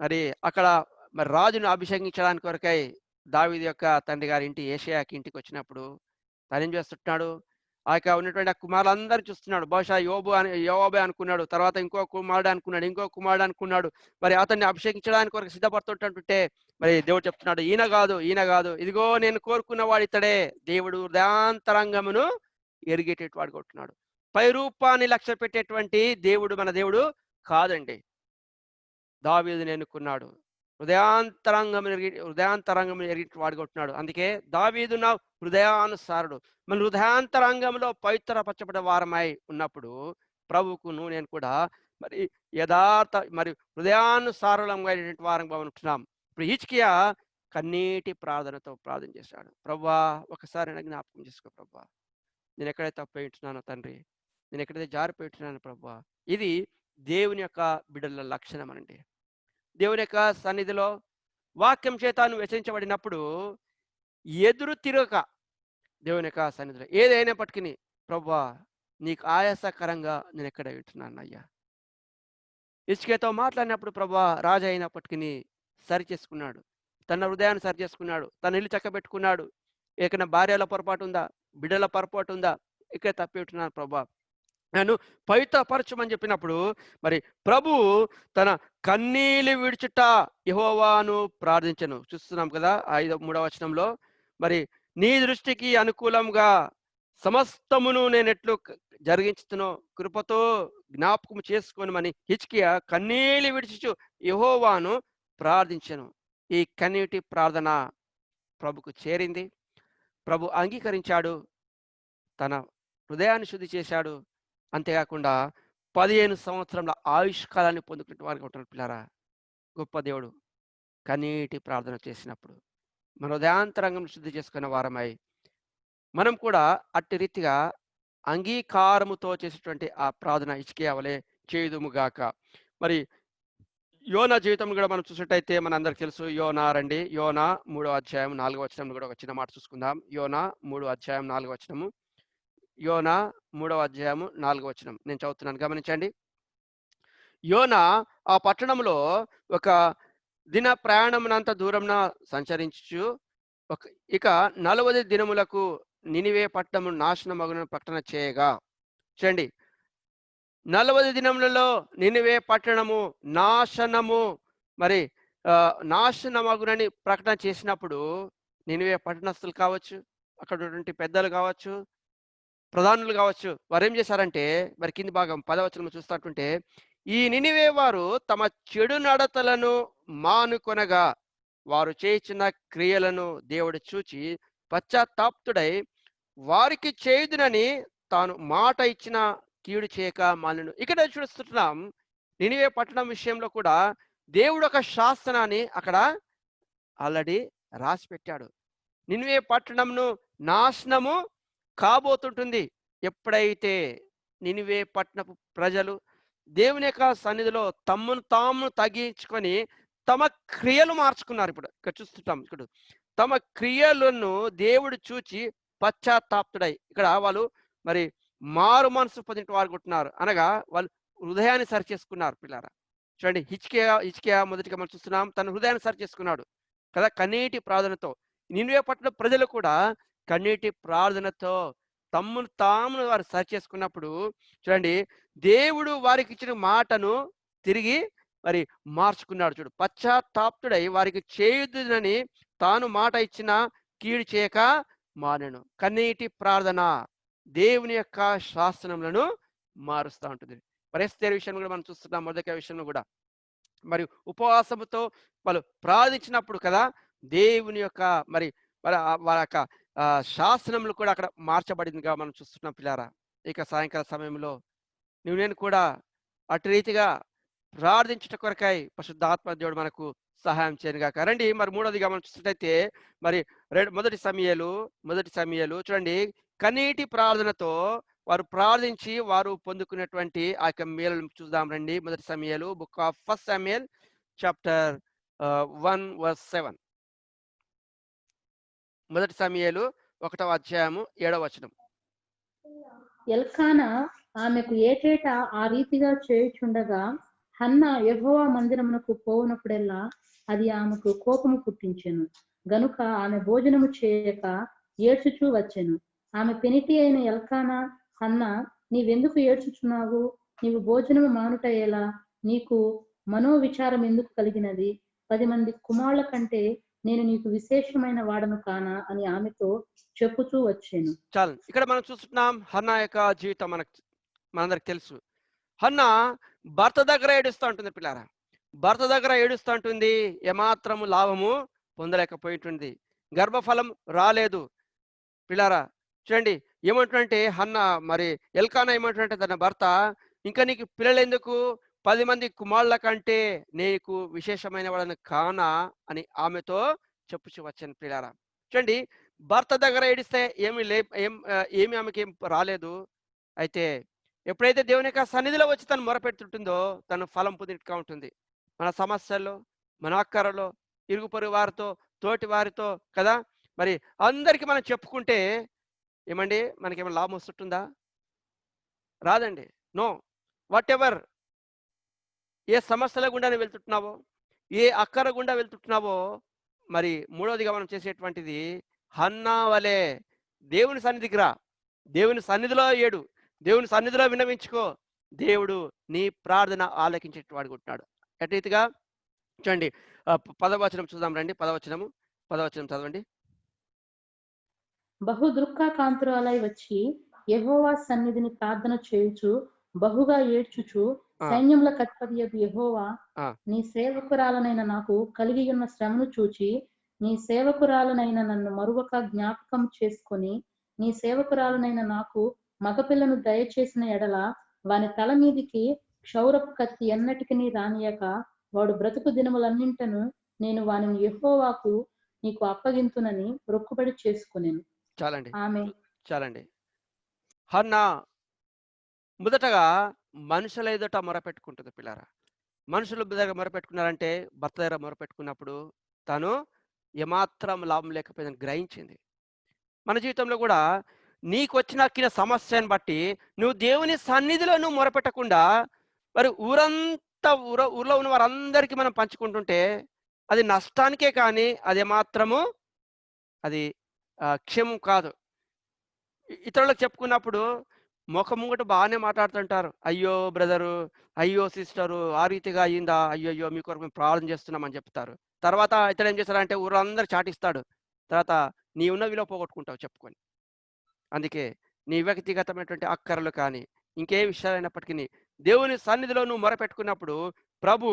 మరి అక్కడ మరి రాజును అభిషేకించడానికి కొరకై దావీదు యొక్క తండ్రి గారి ఇంటి యెషయాకి ఇంటికి వచ్చినప్పుడు తను ఏం చేస్తుంటున్నాడు, ఆ యొక్క ఉన్నటువంటి ఆ కుమారులందరూ చూస్తున్నాడు. బహుశా యోవాబే అనుకున్నాడు, తర్వాత ఇంకో కుమారుడు అనుకున్నాడు. మరి అతన్ని అభిషేకించడానికి కొరకు సిద్ధపడుతుంటే మరి దేవుడు చెప్తున్నాడు, ఈయన కాదు, ఇదిగో నేను కోరుకున్న వాడు ఇతడే. దేవుడు హృదయాంతరంగమును ఎరిగేటట్టు వాడు కొట్టున్నాడు. పై రూపాన్ని లక్ష్య పెట్టేటువంటి దేవుడు మన దేవుడు కాదండి. దావీదుని ఎన్నుకున్నాడు, హృదయాంతరంగం ఎరిగి వాడుకుంటున్నాడు. అందుకే దావీదు నా హృదయానుసారుడు. మన హృదయాంతరంగంలో పవిత్రపరచబడే వారమై ఉన్నప్పుడు ప్రభువుకు నేను కూడా మరి యథార్థ మరి హృదయానుసారులంగా వారంగా ఉంటున్నాం. ఇప్పుడు హిజ్కియా కన్నీటి ప్రార్థనతో ప్రార్థన చేశాడు. ప్రభువా ఒకసారి నాకు జ్ఞాపకం చేసుకో ప్రభువా, నేను ఎక్కడైతే తప్పు ఉంటున్నానో తండ్రి, నేను ఎక్కడైతే జారిపోయి ఉంటున్నాను ప్రభువా. ఇది దేవుని యొక్క బిడ్డల లక్షణం అనండి. దేవుని యొక్క సన్నిధిలో వాక్యం చేత నువ్వు హెచ్చరించబడినప్పుడు ఎదురు తిరగక దేవుని యొక్క సన్నిధిలో ఏదైనప్పటికీ ప్రభువా నీకు ఆయాసకరంగా నేను ఎక్కడ వింటున్నాను అయ్యా. హిజ్కియాతో మాట్లాడినప్పుడు ప్రభువా రాజు అయినప్పటికీ సరి చేసుకున్నాడు, తన హృదయాన్ని సరి చేసుకున్నాడు, తన ఇల్లు చక్కబెట్టుకున్నాడు. ఏకైనా భార్యలో పొరపాటు ఉందా, బిడ్డల పొరపాటు ఉందా? ఇక్కడ తప్పి ఉంటున్నాను ప్రభా, నన్ను పవిత్రపరచమని చెప్పినప్పుడు మరి ప్రభు తన కన్నీళ్ళు విడుచుట యెహోవాను ప్రార్థించను. చూస్తున్నాం కదా 3వ వచనంలో, మరి నీ దృష్టికి అనుకూలంగా సమస్తమును నేను ఎట్లు జరిగించుతునో కృపతో జ్ఞాపకం చేసుకోనమని హిజ్కియా కన్నీళ్ళు విడిచుచు యెహోవాను ప్రార్థించను. ఈ కన్నీటి ప్రార్థన ప్రభుకు చేరింది. ప్రభు అంగీకరించాడు, తన హృదయాన్ని శుద్ధి చేశాడు. అంతేకాకుండా 15 సంవత్సరాల ఆయుష్కాలాన్ని పొందుకున్న వారికి ఉంటున్న పిల్లరా, గొప్ప దేవుడు కన్నీటి ప్రార్థన చేసినప్పుడు మన హృదయాంతరంగం శుద్ధి చేసుకున్న వారమై మనం కూడా అట్టి రీతిగా అంగీకారముతో చేసేటువంటి ఆ ప్రార్థన హిజ్కియా వలె చేయుదుముగాక. మరి యోనా జీవితం కూడా మనం చూసినట్టయితే మన అందరికి తెలుసు. యోనా 3వ అధ్యాయం 4వ వచనం కూడా ఒక చిన్న మాట చూసుకుందాం. యోనా 3వ అధ్యాయం 4వ వచనము. యోనా 3వ అధ్యాయము 4వ వచనం నేను చదువుతున్నాను, గమనించండి. యోనా ఆ పట్టణంలో ఒక దిన ప్రయాణమునంత దూరంన సంచరించు ఇక 40 దినములకు నినివే పట్టణము నాశనమగునని ప్రకటన చేయగా. చూడండి, 40 దినములలో నినివే పట్టణము నాశనము మరి నాశనమగునని ప్రకటన చేసినప్పుడు నినివే పట్టణస్తులు కావచ్చు, అక్కడ ఉన్నటువంటి పెద్దలు కావచ్చు, ప్రధానులు కావచ్చు, వారు ఏం చేశారంటే మరి కింది భాగం 10వ వచనం చూస్తున్నట్టుంటే, ఈ నినివే వారు తమ చెడు నడతలను మానుకొనగా వారు చేయించిన క్రియలను దేవుడు చూచి పశ్చాత్తాప్తుడై వారికి చేయుదునని తాను మాట ఇచ్చిన కీడు చేయక మానను. ఇక్కడ చూస్తున్నాం, నినివే పట్టణం విషయంలో కూడా దేవుడు ఒక శాసనాన్ని అక్కడ ఆల్రెడీ రాసి పెట్టాడు. నినివే పట్టణంను నాశనము కాబోతుంటుంది. ఎప్పుడైతే నినివే పట్టణపు ప్రజలు దేవుని యొక్క సన్నిధిలో తమను తాము తగ్గించుకొని తమ క్రియలు మార్చుకున్నారు. ఇప్పుడు ఇక్కడ చూస్తుంటాం, ఇక్కడ తమ క్రియలను దేవుడు చూచి పశ్చాత్తాప్తుడై, ఇక్కడ వాళ్ళు మరి మారు మనసు పొందిన వారు కొట్టున్నారు, అనగా వాళ్ళు హృదయాన్ని సరి చేసుకున్నారు. పిల్లారా చూడండి, హిజ్కియా మొదటిగా మనం చూస్తున్నాం, తన హృదయాన్ని సరి చేసుకున్నాడు కదా కన్నీటి ప్రార్థనతో. నినివే పట్టణ ప్రజలు కూడా కన్నీటి ప్రార్థనతో తమ్మును తామును వారు సరి చేసుకున్నప్పుడు చూడండి, దేవుడు వారికి ఇచ్చిన మాటను తిరిగి మరి మార్చుకున్నాడు. చూడు, పశ్చాత్తాప్తుడై వారికి చేయుదునని తాను మాట ఇచ్చిన కీడు చేయక మానెను. కన్నీటి ప్రార్థన దేవుని యొక్క శాసనములను మారుస్తూ ఉంటుంది. మరి ఎస్తేరు విషయంలో కూడా మనం చూస్తున్నాం, మొదటి విషయంలో కూడా మరి ఉపవాసముతో వాళ్ళు ప్రార్థించినప్పుడు కదా దేవుని యొక్క మరి వారి యొక్క శాసనములు కూడా అక్కడ మార్చబడిందిగా మనం చూస్తున్నాం. పిల్లారా, ఇక సాయంకాల సమయంలో నువ్వు నేను కూడా అటు రీతిగా ప్రార్థించుట కొరకై పరిశుద్ధాత్మ దేవుడు మనకు సహాయం చేయనుగాక. రండి, మరి మూడోదిగా మనం చూసినట్లయితే మరి మొదటి సమయలు చూడండి, కన్నీటి ప్రార్థనతో వారు ప్రార్థించి వారు పొందుకున్నటువంటి ఆ యొక్క మేలును చూద్దాం. రండి, మొదటి సమయలు, బుక్ ఆఫ్ 1 Samuel చాప్టర్ 1:7. మొదటి సమయలు 1వ అధ్యాయము 7వ వచనం. ఎల్కానా ఆమెకు ఏటేటా ఆ రీతిగా చేయుచుండగా హన్నా యెహోవా మందిరమునకు పోవునప్పుడెల్లా అది ఆమెకు కోపము పుట్టించెను. గనుక ఆమె భోజనము చేయక ఏడ్చుచూ వచ్చెను. ఆమె పెనిటి అయిన ఎల్కానా, హన్నా, నీవెందుకు ఏడ్చుచున్నావు? నీవు భోజనము మానుట ఎలా? నీకు మనోవిచారం ఎందుకు కలిగినది? 10 మంది కుమారుల కంటే నేను నీకు విశేషమైన వాడను కానా అని ఆమెతో చెప్పుతూ వచ్చాను. చాలు, ఇక్కడ మనం చూస్తున్నాం హన్నా యొక్క జీవితం మనందరికి తెలుసు. హన్నా భర్త దగ్గర ఏడుస్తూ ఉంటుంది. పిల్లారా, భర్త దగ్గర ఏడుస్తూ ఉంటుంది, ఏమాత్రము లాభము పొందలేకపోయింటుంది, గర్భఫలం రాలేదు. పిల్లారా చూడండి, ఏమంటుంటే హన్నా మరి ఎల్కానా ఏమంటుంటే తన భర్త, ఇంకా నీకు పిల్లలు ఎందుకు? 10 మంది కుమారుల కంటే నీకు విశేషమైన వాడని కానా అని ఆమెతో చెప్పుచు వచ్చాను. పిల్లారా చూడండి, భర్త దగ్గర ఏడిస్తే ఏమి ఆమెకి ఏం రాలేదు. అయితే ఎప్పుడైతే దేవుని యొక్క సన్నిధిలో వచ్చి తను మొరపెడుతుంటుందో తను ఫలం పొందినట్టుగా ఉంటుంది. మన సమస్యల్లో, మన అక్కరలో, ఇరుగు పొరుగు వారితో, తోటి వారితో కదా మరి అందరికీ మనం చెప్పుకుంటే ఏమండి మనకేమైనా లాభం వస్తుంటుందా? రాదండి. నో. వాట్ ఎవర్ ఏ సమస్యల గుండా వెళ్తుంటున్నావో, ఏ అక్కర గుండా వెళ్తుంటున్నావో, మరి మూడవదిగా మనం చేసేటువంటిది హన్నా వలె దేవుని సన్నిధికి రా, దేవుని సన్నిధిలో ఏడు, దేవుని సన్నిధిలో విన్నవించుకో. దేవుడు నీ ప్రార్థన ఆలకించేవాడు ఉంటున్నాడు. అటు రీతిగా చూడండి, 10వ వచనం చూద్దాం రండి. 10వ వచనం చదవండి. బహు దుఃఖాకాంతురాలై వచ్చి యెహోవా సన్నిధిని ప్రార్థన చేయుచు బహుగా ఏడ్చుచు ఆ. సైన్యముల కర్తవ్యపు యెహోవా, ఆ. నీ సేవకురాలనైన నాకు కలిగి ఉన్న శ్రమను చూచి నీ సేవకురాలనైన నన్ను మరొక జ్ఞాపకం చేసుకొని నీ సేవకురాలనైన నాకు మగపిల్లను దయచేసిన ఎడల వాని తల మీదికి క్షౌరపు కత్తి ఎన్నటికి రానియక వాడు బ్రతుకు దినములన్నింటను నేను వానిని యెహోవాకు నీకు అప్పగింతునని రొక్కుబడి చేసుకునేను. చాలండి, ఆమె చాలండి. హన్నా మొదటగా మనుషుల ఎదుట మొరపెట్టుకుంటుంది పిల్లారా. మనుషుల దగ్గర మొరపెట్టుకున్నారంటే భర్త దగ్గర మొరపెట్టుకున్నప్పుడు తను ఏమాత్రం లాభం లేకపోయిందని గ్రహించింది. మన జీవితంలో కూడా నీకు వచ్చిన సమస్యను బట్టి నువ్వు దేవుని సన్నిధిలో నువ్వు మొరపెట్టకుండా మరి ఊర్లో ఉన్న వారందరికీ మనం పంచుకుంటుంటే అది నష్టానికే కానీ అది మాత్రము అది క్షేమం కాదు. ఇతరులకు చెప్పుకున్నప్పుడు ముఖం ముంగట బాగానే మాట్లాడుతుంటారు. అయ్యో బ్రదరు, అయ్యో సిస్టరు, ఆ రీతిగా అయ్యిందా, అయ్యో మీ కొరకు మేము ప్రార్థన చేస్తున్నామని చెప్తారు. తర్వాత ఇతడు ఏం చేస్తారంటే ఊర్లో అందరు చాటిస్తాడు. తర్వాత నీ ఉన్న విలువ పోగొట్టుకుంటావు చెప్పుకొని. అందుకే నీ వ్యక్తిగతమైనటువంటి అక్కరలు కానీ ఇంకే విషయాలైనప్పటికీ దేవుని సన్నిధిలో నువ్వు మొరపెట్టుకున్నప్పుడు ప్రభు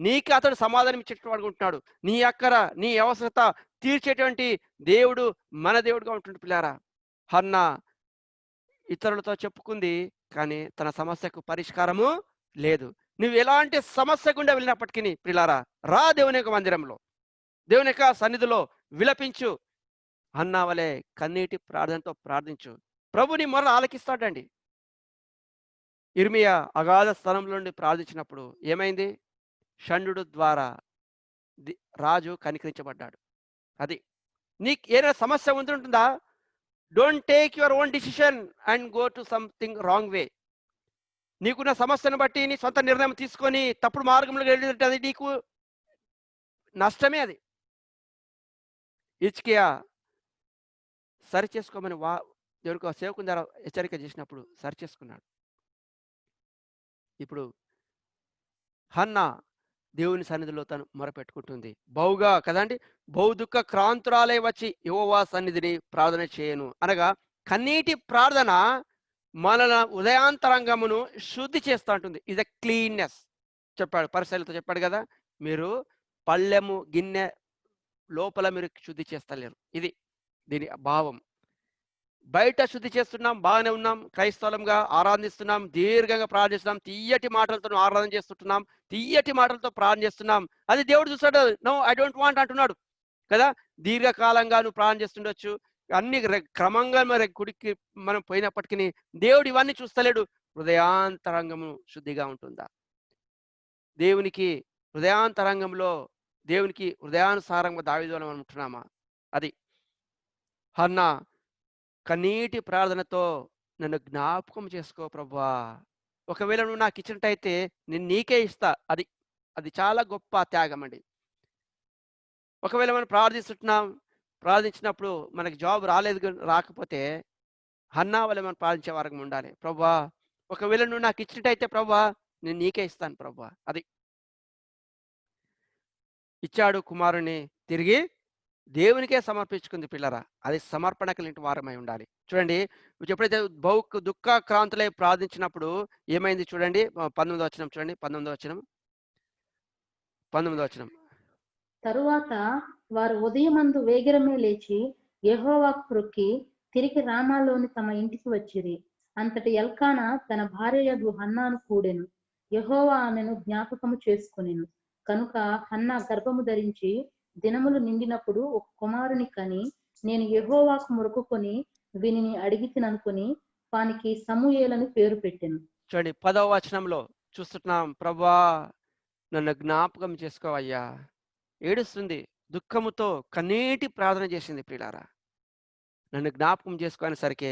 నీకు అతడు సమాధానం ఇచ్చేటట్టు అనుకుంటున్నాడు. నీ అక్కర, నీ అవసరత తీర్చేటువంటి దేవుడు మన దేవుడుగా ఉంటుండే పిల్లారా. హన్నా ఇతరులతో చెప్పుకుంది, కానీ తన సమస్యకు పరిష్కారము లేదు. నువ్వు ఎలాంటి సమస్య గుండా వెళ్ళినప్పటికీ పిల్లారా, రా దేవుని యొక్క మందిరంలో, దేవుని యొక్క సన్నిధిలో విలపించు. హన్నా వలె కన్నీటి ప్రార్థనతో ప్రార్థించు. ప్రభు నీ మొర ఆలకిస్తాడండి. ఇర్మియా అగాధ స్థలంలో నుండి ప్రార్థించినప్పుడు ఏమైంది? షండు ద్వారా రాజు కనికరించబడ్డాడు. అది నీకు ఏదైనా సమస్య ఉంటుందా? Don't take your own decision and go to something wrong way. నీకున్న సమస్యను బట్టి నీ సొంత నిర్ణయం తీసుకొని తప్పుడు మార్గంలో వెళ్ళినట్టు అది నీకు నష్టమే. అది హిజ్కియా సరి చేసుకోమని దేవునికి సేవకుని ద్వారా హెచ్చరిక చేసినప్పుడు సరి చేసుకున్నాడు. ఇప్పుడు హన్నా దేవుని సన్నిధిలో తను మొరపెట్టుకుంటుంది. బహుగా కదండి, బహు దుఃఖ క్రాంతురాలై వచ్చి యెహోవా సన్నిధిని ప్రార్థన చేయను అనగా కన్నీటి ప్రార్థన మన ఉదయాంతరంగమును శుద్ధి చేస్తూ ఉంటుంది. ఇది క్లీన్నెస్ చెప్పాడు, పరిశీలనతో చెప్పాడు కదా, మీరు పళ్ళెము గిన్నె లోపల మీరు శుద్ధి చేస్తలేరు. ఇది దీని భావం. బయట శుద్ధి చేస్తున్నాం, బాగానే ఉన్నాం, క్రైస్తవులంగా ఆరాధిస్తున్నాం, దీర్ఘంగా ప్రార్థిస్తున్నాం, తీయటి మాటలతో ఆరాధన చేస్తుంటున్నాం, తీయటి మాటలతో ప్రార్థన చేస్తున్నాం. అది దేవుడు చూస్తాడు. నో ఐ డోంట్ వాంట్ అంటున్నాడు కదా. దీర్ఘకాలంగా నువ్వు ప్రార్థన చేస్తుండొచ్చు, అన్ని క్రమంగా మరి గుడికి మనం పోయినప్పటికీ దేవుడు ఇవన్నీ చూస్తలేడు. హృదయాంతరంగము శుద్ధిగా ఉంటుందా? దేవునికి హృదయాంతరంగంలో దేవునికి హృదయానుసారంగా దావీదును మనం ఉంటున్నామా? అది హన్నా కన్నీటి ప్రార్థనతో నన్ను జ్ఞాపకం చేసుకో ప్రభువా, ఒకవేళ నువ్వు నాకు ఇచ్చినట్టయితే నేను నీకే ఇస్తా. అది చాలా గొప్ప త్యాగం అండి. ఒకవేళ మనం ప్రార్థించినప్పుడు మనకి జాబ్ రాకపోతే హన్నా వల్ల మనం ప్రార్థించే వారంగా ఉండాలి. ప్రభువా, ఒకవేళ నువ్వు నాకు ఇచ్చినట్టయితే ప్రభువా నేను నీకే ఇస్తాను ప్రభువా. అది ఇచ్చాడు కుమారుని తిరిగి దేవునికే సమర్పించుకుంది పిల్లరా. అది సమర్పణ కలిగిన వారమై ఉండాలి. చూడండి, ఎప్పుడైతే బహు దుఃఖ క్రాంతులై ప్రార్థించినప్పుడు ఏమైంది చూడండి. 19వ వచనం చూడండి. 19వ వచనం. తరువాత వారు ఉదయమందు వేగిరమే లేచి యెహోవాకు మొక్కి తిరిగి రామాలోని తమ ఇంటికి వచ్చిరి. అంతటి ఎల్కానా తన భార్యయగు హన్నాను కూడెను. యెహోవా ఆమెను జ్ఞాపకము చేసుకొనెను. కనుక హన్నా గర్భము ధరించి దినములు నిండినప్పుడు ఒక కుమారుని కని నేను యెహోవాకు మొక్కుకొని వీనిని అడిగితిననుకొని వానికి సమూయేలని పేరు పెట్టెను. చూడండి, 10వ వచనంలో చూస్తున్నాం, ప్రభువా నన్ను జ్ఞాపకం చేసుకోవయ్యా. ఏడుస్తుంది, దుఃఖముతో కన్నీటి ప్రార్థన చేసింది ప్రియులారా. నన్ను జ్ఞాపకం చేసుకునేసరికి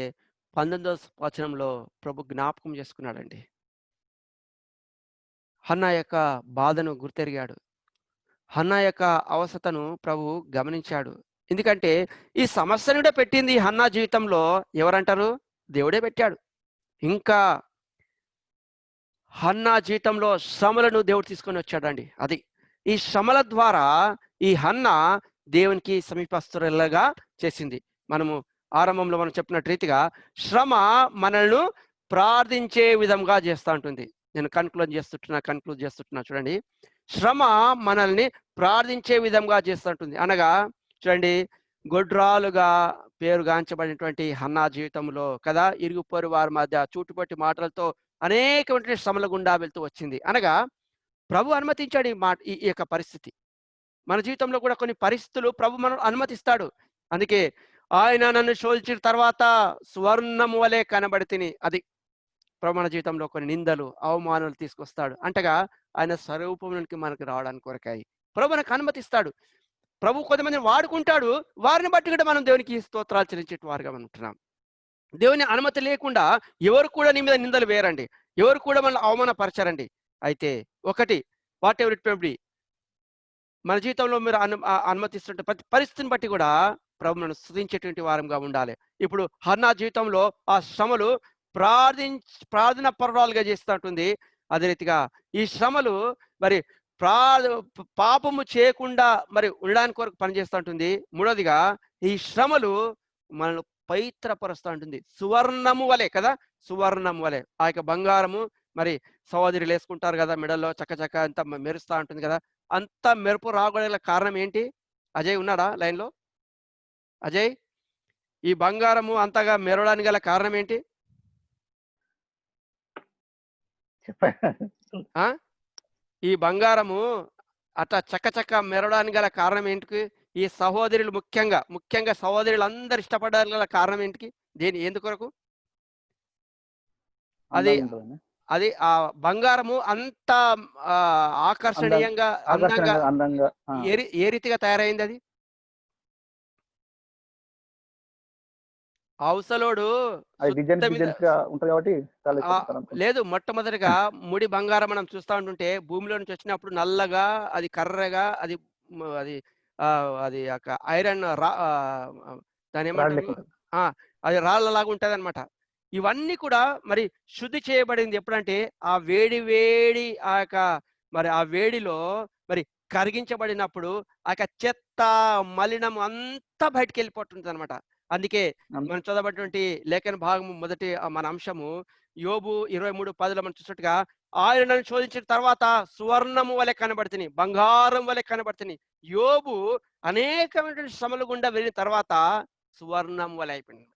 19వ వచనంలో ప్రభు జ్ఞాపకం చేసుకున్నాడండి. హన్నా యొక్క బాధను గుర్తెరిగాడు. హన్నా యొక్క అవసరతను ప్రభు గమనించాడు. ఎందుకంటే ఈ సమస్యను కూడా పెట్టింది హన్నా జీవితంలో ఎవరంటారు? దేవుడే పెట్టాడు. ఇంకా హన్నా జీవితంలో శ్రమలను దేవుడు తీసుకొని వచ్చాడండి. అది ఈ శ్రమల ద్వారా ఈ హన్నా దేవునికి సమీపస్తులుగా చేసింది. మనము ఆరంభంలో మనం చెప్పినట్టు రీతిగా శ్రమ మనల్ని ప్రార్థించే విధంగా చేస్తూ ఉంటుంది. నేను కన్క్లూడ్ చేస్తున్నా చూడండి. శ్రమ మనల్ని ప్రార్థించే విధంగా చేస్తుంటుంది. అనగా చూడండి, గొడ్రాలుగా పేరుగాంచబడినటువంటి హన్నా జీవితంలో కదా, ఇరుగు పొరు వారి మధ్య చూటుపట్టి మాటలతో అనేకమైన శ్రమల గుండా వెళ్తూ వచ్చింది. అనగా ప్రభు అనుమతించాడు ఈ యొక్క పరిస్థితి. మన జీవితంలో కూడా కొన్ని పరిస్థితులు ప్రభు మనం అనుమతిస్తాడు. అందుకే ఆయన నన్ను శోధించిన తర్వాత స్వర్ణము వలె కనబడితిని. అది ప్రభు మన జీవితంలో కొన్ని నిందలు, అవమానాలు తీసుకొస్తాడు. అంటగా ఆయన స్వరూపంలోనికి మనకు రావడానికి కొరకాయి ప్రభు మనకు అనుమతిస్తాడు. ప్రభు కొంతమందిని వాడుకుంటాడు. వారిని బట్టి కూడా మనం దేవునికి స్తోత్రాలు చెల్లించే వారుగా ఉంటున్నాం. దేవుని అనుమతి లేకుండా ఎవరు కూడా నీ మీద నిందలు వేయరండి, ఎవరు కూడా మనల్ని అవమానపరచారండి. అయితే ఒకటి, what ever it may be, మన జీవితంలో మీరు అనుమతిస్తుంటే ప్రతి పరిస్థితిని బట్టి కూడా ప్రభు మనం స్తుతించేటువంటి వారంగా ఉండాలి. ఇప్పుడు హన్నా జీవితంలో ఆ శ్రమలు ప్రార్థన పర్వాలుగా చేస్తూ ఉంటుంది. అదే రీతిగా ఈ శ్రమలు మరి పాపము చేయకుండా మరి ఉండడానికి కొరకు పనిచేస్తూ ఉంటుంది. మూడోదిగా ఈ శ్రమలు మనల్ని పవిత్రపరుస్తూ ఉంటుంది. సువర్ణము వలె కదా, సువర్ణము వలె. ఆ యొక్క బంగారము మరి సహోదరులు వేసుకుంటారు కదా మెడల్లో, చక్క అంతా మెరుస్తూ ఉంటుంది కదా. అంత మెరుపు రాగల కారణం ఏంటి? అజయ్ ఉన్నాడా లైన్లో? అజయ్, ఈ బంగారము అంతగా మెరవడానికి గల కారణం ఏంటి? ఈ బంగారము అట్లా చక్క మెరవడానికి గల కారణం ఏంటికి? ఈ సహోదరులు ముఖ్యంగా సహోదరులు అందరు ఇష్టపడడానికి గల కారణం ఏంటికి? ఎందుకొరకు? అది ఆ బంగారము అంత ఆకర్షణీయంగా అందంగా ఏ రీతిగా తయారైంది? అది అవసలోడు లేదు. మొట్టమొదటిగా ముడి బంగారం మనం చూస్తూ ఉంటుంటే భూమిలో నుంచి వచ్చినప్పుడు నల్లగా, అది కర్రగా, అది అది అది ఐరన్ దాని ఏమంటారు, అది రాళ్ళలాగా ఉంటది అనమాట. ఇవన్నీ కూడా మరి శుద్ధి చేయబడింది ఎప్పుడంటే ఆ వేడి ఆ వేడిలో మరి కరిగించబడినప్పుడు ఆ చెత్త మలినం అంతా బయటికి వెళ్ళిపోతుంది అనమాట. అందుకే మనం చదవబడినటువంటి లేఖన భాగము మొదటి మన అంశము యోబు 23:10లో మనం చూసినట్టుగా ఆయన నన్ను శోధించిన తర్వాత సువర్ణము వలె కనబడుతుంది, బంగారం వలె కనబడుతుంది. యోబు అనేకమైనటువంటి శ్రమలు గుండా వెళ్ళిన తర్వాత సువర్ణం వలె అయిపోయింది.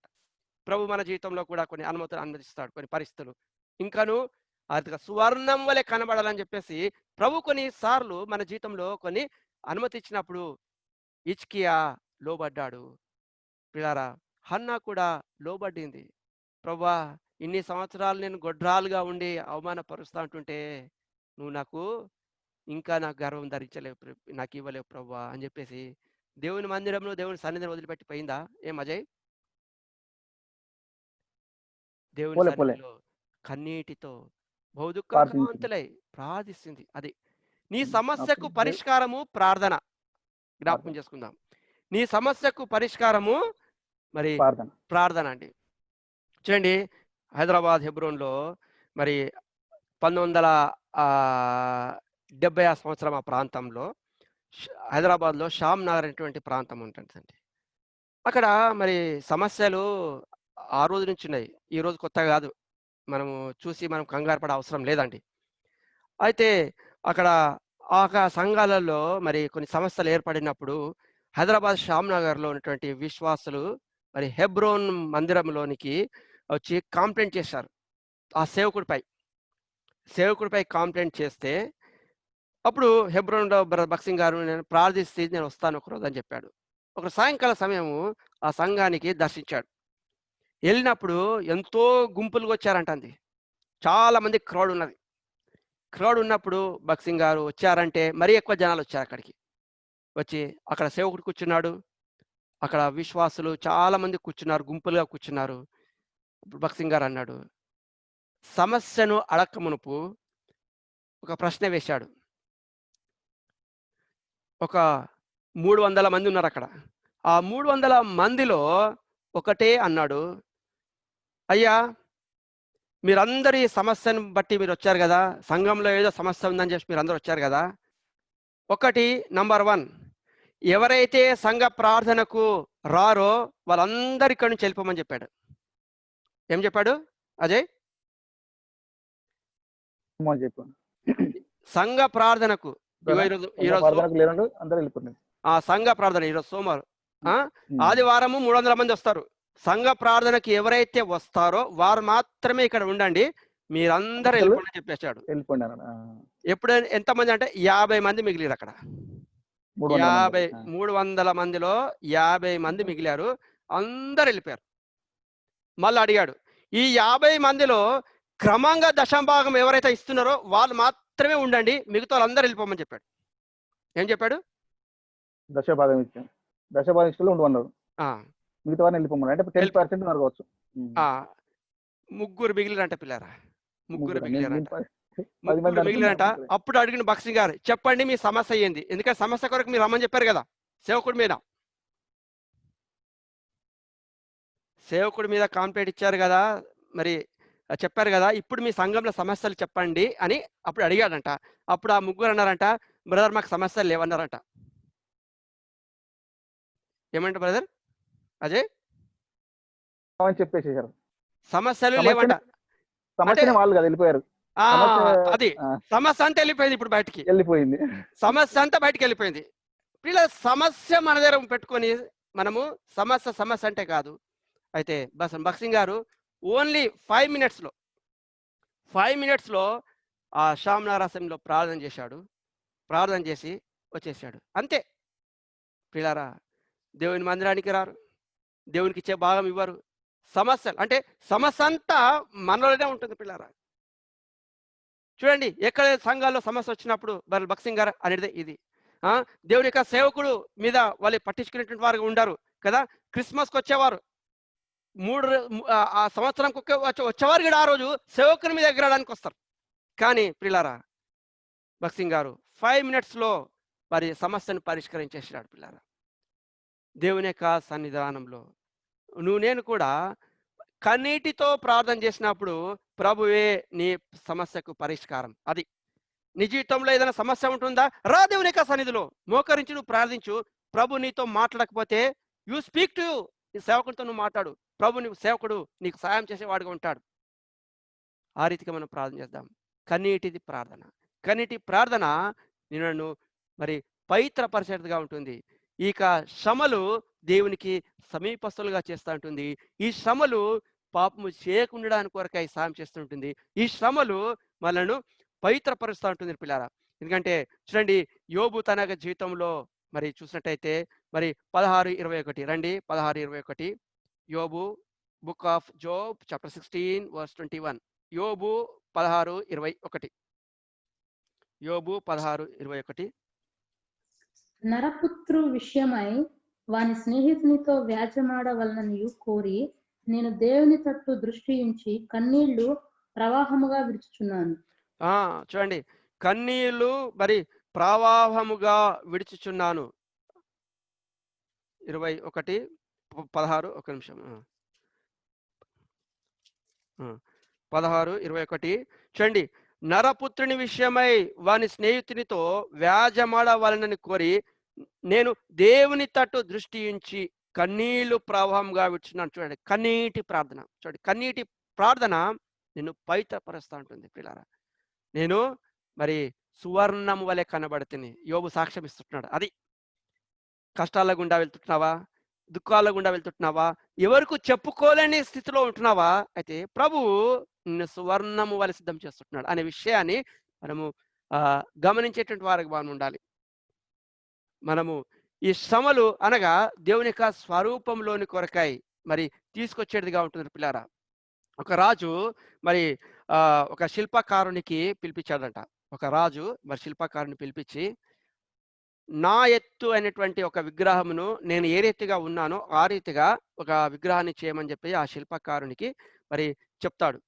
ప్రభు మన జీవితంలో కూడా కొన్ని అనుమతిస్తాడు, కొన్ని పరిస్థితులు ఇంకాను అది సువర్ణం వలె కనబడాలని చెప్పేసి ప్రభు కొన్నిసార్లు మన జీవితంలో కొన్ని అనుమతి ఇచ్చినప్పుడు హిజ్కియా లోబడ్డాడు. పిల్లారా, హన్నా కూడా లోబడ్డింది. ప్రభా, ఇన్ని సంవత్సరాలు నేను గొడ్రాలుగా ఉండి అవమానపరుస్తా అంటుంటే నువ్వు నాకు గర్వం ధరించలేవు, నాకు ఇవ్వలేవు ప్రభా అని చెప్పేసి దేవుని మందిరంలో దేవుని సన్నిధిని వదిలిపెట్టి పోయిందా? ఏం అజయ్? దేవుని సన్నిధిలో కన్నీటితో బహుదుఃఖాంతులై ప్రార్థిస్తుంది. అది నీ సమస్యకు పరిష్కారము ప్రార్థన. జ్ఞాపకం చేసుకుందాం, నీ సమస్యకు పరిష్కారము మరి ప్రార్థన అండి. చూడండి, హైదరాబాద్ హెబ్రోన్లో మరి 1970 సంవత్సరం ఆ ప్రాంతంలో హైదరాబాద్లో షామ్ నగర్ అనేటువంటి ప్రాంతం ఉంటుందండి. అక్కడ మరి సమస్యలు ఆ రోజు నుంచి ఉన్నాయి, ఈ రోజు కొత్తగా కాదు. మనము చూసి మనం కంగారు పడే అవసరం లేదండి. అయితే అక్కడ ఆ సంఘాలలో మరి కొన్ని సమస్యలు ఏర్పడినప్పుడు హైదరాబాద్ షామ్ నగర్లో ఉన్నటువంటి విశ్వాసులు మరి హెబ్రోన్ మందిరంలోనికి వచ్చి కంప్లైంట్ చేశారు. ఆ సేవకుడిపై కంప్లైంట్ చేస్తే అప్పుడు హెబ్రోన్లో బక్సింగ్ గారు నేను ప్రార్థిస్తే నేను వస్తాను ఒకరోజు అని చెప్పాడు. ఒక సాయంకాల సమయము ఆ సంఘానికి దర్శించాడు. వెళ్ళినప్పుడు ఎంతో గుంపులుగా వచ్చారంటండి, చాలా మంది క్రౌడ్ ఉన్నది. క్రౌడ్ ఉన్నప్పుడు బక్సింగ్ గారు వచ్చారంటే మరీ ఎక్కువ జనాలు వచ్చారు. అక్కడికి వచ్చి అక్కడ సేవకుడు కూర్చున్నాడు, అక్కడ విశ్వాసులు చాలా మంది కూర్చున్నారు, గుంపులుగా కూర్చున్నారు. బక్సింగ్ గారు అన్నాడు, సమస్యను అడక్క మునుపు ఒక ప్రశ్న వేశాడు. ఒక 300 మంది ఉన్నారు అక్కడ. ఆ 300 మందిలో ఒకటే అన్నాడు, అయ్యా మీరందరి సమస్యను బట్టి మీరు వచ్చారు కదా, సంఘంలో ఏదో సమస్య ఉందని చెప్పి మీరు అందరూ వచ్చారు కదా. ఒకటి నంబర్ 1, ఎవరైతే సంఘ ప్రార్థనకు రారో వాళ్ళందరి ఇక్కడి నుంచి వెళ్ళిపోమని చెప్పాడు. ఏం చెప్పాడు అజయ్? చెప్పాను సంఘ ప్రార్థనకు ఆ సంఘ ప్రార్థన ఈరోజు సోమవారం, ఆదివారము 300 మంది వస్తారు. సంఘ ప్రార్థనకి ఎవరైతే వస్తారో వారు మాత్రమే ఇక్కడ ఉండండి, మీరందరూ వెళ్ళిపోండి చెప్పేశాడు. ఎప్పుడు ఎంతమంది అంటే 50 మంది మిగిలిరు అక్కడ. 300 మందిలో 50 మంది మిగిలారు, అందరు వెళ్ళిపోయారు. మళ్ళీ అడిగాడు, ఈ 50 మందిలో క్రమంగా దశంభాగం ఎవరైతే ఇస్తున్నారో వాళ్ళు మాత్రమే ఉండండి, మిగతా వాళ్ళందరూ వెళ్ళిపోమని చెప్పాడు. ఏం చెప్పాడు? దశభాగం ఇచ్చాడు ఉండమన్నారు, మిగతా వారిని వెళ్ళిపోమన్నారు. అంటే 10% అనుకోవచ్చు. ముగ్గురు మిగిలిరంట పిల్లారా, ముగ్గురు మిగిలిరంట. అప్పుడు అడిగిన బక్సింగ్ గారు, చెప్పండి మీ సమస్య ఏంది, ఎందుకంటే సమస్య కొరకు మీరు రమ్మని చెప్పారు కదా. సేవకుడి మీద కాంప్లైంట్ ఇచ్చారు కదా, మరి చెప్పారు కదా, ఇప్పుడు మీ సంఘంలో సమస్యలు చెప్పండి అని అప్పుడు అడిగాడంట. అప్పుడు ఆ ముగ్గురు అన్నారంట, బ్రదర్ మాకు సమస్యలు లేవన్నారంట. ఏమంట బ్రదర్ అజయ్? చెప్పేసారు సమస్యలు లేవంట. వాళ్ళు కదా వెళ్ళిపోయారు. అది సమస్య అంతా వెళ్ళిపోయింది, ఇప్పుడు బయటికి వెళ్ళిపోయింది, సమస్య అంతా బయటికి వెళ్ళిపోయింది. పిల్లల సమస్య మన దగ్గర పెట్టుకొని మనము సమస్య అంటే కాదు. అయితే బక్సింగ్ గారు ఓన్లీ 5 మినిట్స్లో ఆ షామ్నారాసంలో ప్రార్థన చేశాడు, ప్రార్థన చేసి వచ్చేసాడు, అంతే. పిల్లారా, దేవుని మందిరానికి రారు, దేవునికి ఇచ్చే భాగం ఇవ్వరు. సమస్యలు అంటే సమస్య అంతా మనలోనే ఉంటుంది పిల్లారా. చూడండి, ఎక్కడ సంఘాల్లో సమస్య వచ్చినప్పుడు బక్సింగ్ గారు అనేది ఇది. దేవుని యొక్క సేవకుడు మీద వాళ్ళు పట్టించుకునేటువంటి వారు ఉండారు కదా. క్రిస్మస్కి వచ్చేవారు, ఆ సంవత్సరంకి వచ్చేవారు కూడా ఆ రోజు సేవకుని మీద ఎగరడానికి వస్తారు. కానీ పిల్లారా, బక్సింగ్ గారు 5 మినిట్స్లో వారి సమస్యను పరిష్కరించేసినాడు. పిల్లారా, దేవుని యొక్క సన్నిధానంలో నేను కూడా కన్నీటితో ప్రార్థన చేసినప్పుడు ప్రభువే నీ సమస్యకు పరిష్కారం. అది నీ జీవితంలో ఏదైనా సమస్య ఉంటుందా, రా దేవుని యొక్క సన్నిధిలో మోకరించి నువ్వు ప్రార్థించు. ప్రభు నీతో మాట్లాడకపోతే యూ స్పీక్ టు నీ సేవకుడితో నువ్వు మాట్లాడు. ప్రభు నీ సేవకుడు నీకు సాయం చేసేవాడుగా ఉంటాడు. ఆ రీతిగా మనం ప్రార్థన చేద్దాం. కన్నీటి ప్రార్థన నిన్ను మరి పవిత్రపరిచేట్టుగా ఉంటుంది. ఇక శ్రమలు దేవునికి సమీపస్తులుగా చేస్తూ ఉంటుంది. ఈ శ్రమలు పాపము చేయకుండడానికి కొరకై సాయం చేస్తుంటుంది. ఈ శ్రమలు మనను పవిత్రపరుస్తూ ఉంటుంది పిల్లారా. ఎందుకంటే చూడండి, యోబు తన జీవితంలో మరి చూసినట్టయితే మరి 16:21 రండి, 16:21 యోబు, book of Job chapter 16 verse 21. యోబు 16:21. యోబు 16:21. నరపుత్రు విషయమై వాని స్నేహితునితో వ్యాజ్యమాడవలననియు కోరి నేను దేవుని తట్టు దృష్టి ఉంచి కన్నీళ్లు ప్రవాహముగా విడుచుచున్నాను. చూడండి, కన్నీళ్లు మరి ప్రవాహముగా విడుచుచున్నాను. 16 ఒక నిమిషం. 16:21 చూడండి. నరపుత్రుని విషయమై వాని స్నేహితునితో వ్యాజమాడవలనని కోరి నేను దేవుని తట్టు దృష్టి ఉంచి కన్నీళ్లు ప్రవాహంగా విడుచున్నాను. చూడండి, కన్నీటి ప్రార్థన. చూడండి, కన్నీటి ప్రార్థన నిన్ను పవిత్రపరుస్తూ ఉంటుంది పిల్లారా. నేను మరి సువర్ణము వలె కనబడుతుంది. యోబు సాక్ష్యం ఇస్తున్నాడు. అది కష్టాల గుండా వెళ్తున్నావా, దుఃఖాల గుండా వెళ్తున్నావా, ఎవరికి చెప్పుకోలేని స్థితిలో ఉంటున్నావా, అయితే ప్రభువు నిన్ను సువర్ణము వలె సిద్ధం చేస్తున్నాడు అనే విషయాన్ని మనము గమనించేటువంటి వారికి మనం ఉండాలి. మనము ఈ శ్రమలు అనగా దేవుని యొక్క స్వరూపంలోని కొరకై మరి తీసుకొచ్చేదిగా ఉంటుంది పిల్లారా. ఒక రాజు మరి ఒక శిల్పకారునికి పిలిపించాడంట. ఒక రాజు మరి శిల్పకారుని పిలిపించి, నా ఎత్తు అనేటువంటి ఒక విగ్రహమును నేను ఏ రీతిగా ఉన్నానో ఆ రీతిగా ఒక విగ్రహాన్ని చేయమని చెప్పి ఆ శిల్పకారునికి మరి చెప్తాడు.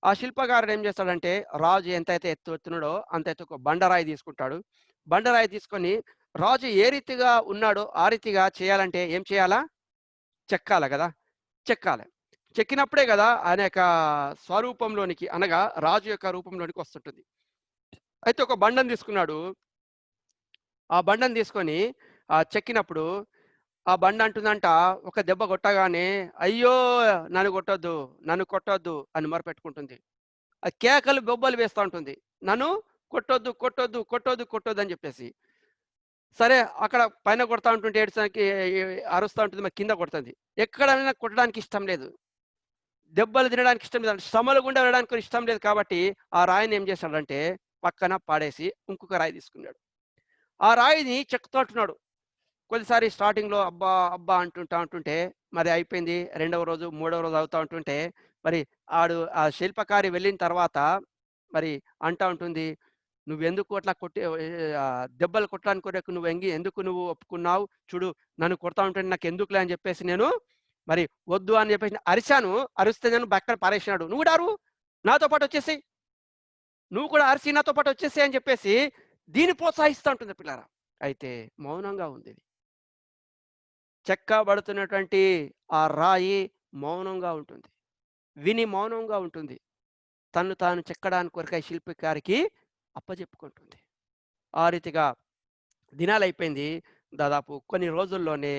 ఆ శిల్పకారుడు ఏం చేస్తాడంటే, రాజు ఎంతైతే ఎత్తున్నాడో అంత ఎత్తు ఒక బండరాయి తీసుకుంటాడు. బండరాయి తీసుకొని రాజు ఏ రీతిగా ఉన్నాడో ఆ రీతిగా చేయాలంటే ఏం చేయాలా? చెక్కాలి కదా, చెక్కాలి. చెక్కినప్పుడే కదా ఆయన యొక్క స్వరూపంలోనికి, అనగా రాజు యొక్క రూపంలోనికి వస్తుంటుంది. అయితే ఒక బండను తీసుకున్నాడు. ఆ బండను తీసుకొని చెక్కినప్పుడు ఆ బండ అంటుందంట, ఒక దెబ్బ కొట్టగానే అయ్యో నన్ను కొట్టొద్దు, నన్ను కొట్టొద్దు అని మొరపెట్టుకుంటుంది. ఆ కేకలు బొబ్బలు వేస్తూ ఉంటుంది, నన్ను కొట్టొద్దు కొట్టొద్దు కొట్టొద్దు కొట్టొద్దు అని చెప్పేసి. సరే అక్కడ పైన కొడతా ఉంటుంటే ఏడ్చడానికి అరుస్తూ ఉంటుంది, మరి కింద కొడుతుంది. ఎక్కడైనా కొట్టడానికి ఇష్టం లేదు, దెబ్బలు తినడానికి ఇష్టం లేదు, శ్రమలు గుండా వెళ్ళడానికి కూడా ఇష్టం లేదు. కాబట్టి ఆ రాయిని ఏం చేశాడంటే పక్కన పాడేసి ఇంకొక రాయి తీసుకున్నాడు. ఆ రాయిని చెక్కుతుంటున్నాడు. కొద్దిసారి స్టార్టింగ్లో అబ్బా అబ్బా అంటుంటే మరి అయిపోయింది. రెండవ రోజు మూడవ రోజు అవుతా ఉంటుంటే మరి ఆ శిల్పకారి వెళ్ళిన తర్వాత మరి అంటా ఉంటుంది, నువ్వెందుకు అట్లా దెబ్బలు కొట్టడానికి కొరకు నువ్వు ఎందుకు నువ్వు ఒప్పుకున్నావు? చూడు నన్ను కొడతా ఉంటే నాకు ఎందుకులే అని చెప్పేసి నేను మరి వద్దు అని చెప్పేసి అరిశాను. అరిస్తే నేను పక్కన పారేసినాడు. నువ్వు కూడా అరువు, నాతో పాటు వచ్చేసి, నువ్వు కూడా అరిసి నాతో పాటు వచ్చేసి అని చెప్పేసి దీన్ని ప్రోత్సహిస్తూ ఉంటుంది పిల్లరా. అయితే మౌనంగా ఉంది. చెక్కబడుతున్నటువంటి ఆ రాయి మౌనంగా ఉంటుంది, విని మౌనంగా ఉంటుంది. తను తాను చెక్కడానికి కొరకై శిల్పకారికి అప్పచెప్పుకుంటుంది. ఆ రీతిగా దినాలు అయిపోయింది. దాదాపు కొన్ని రోజుల్లోనే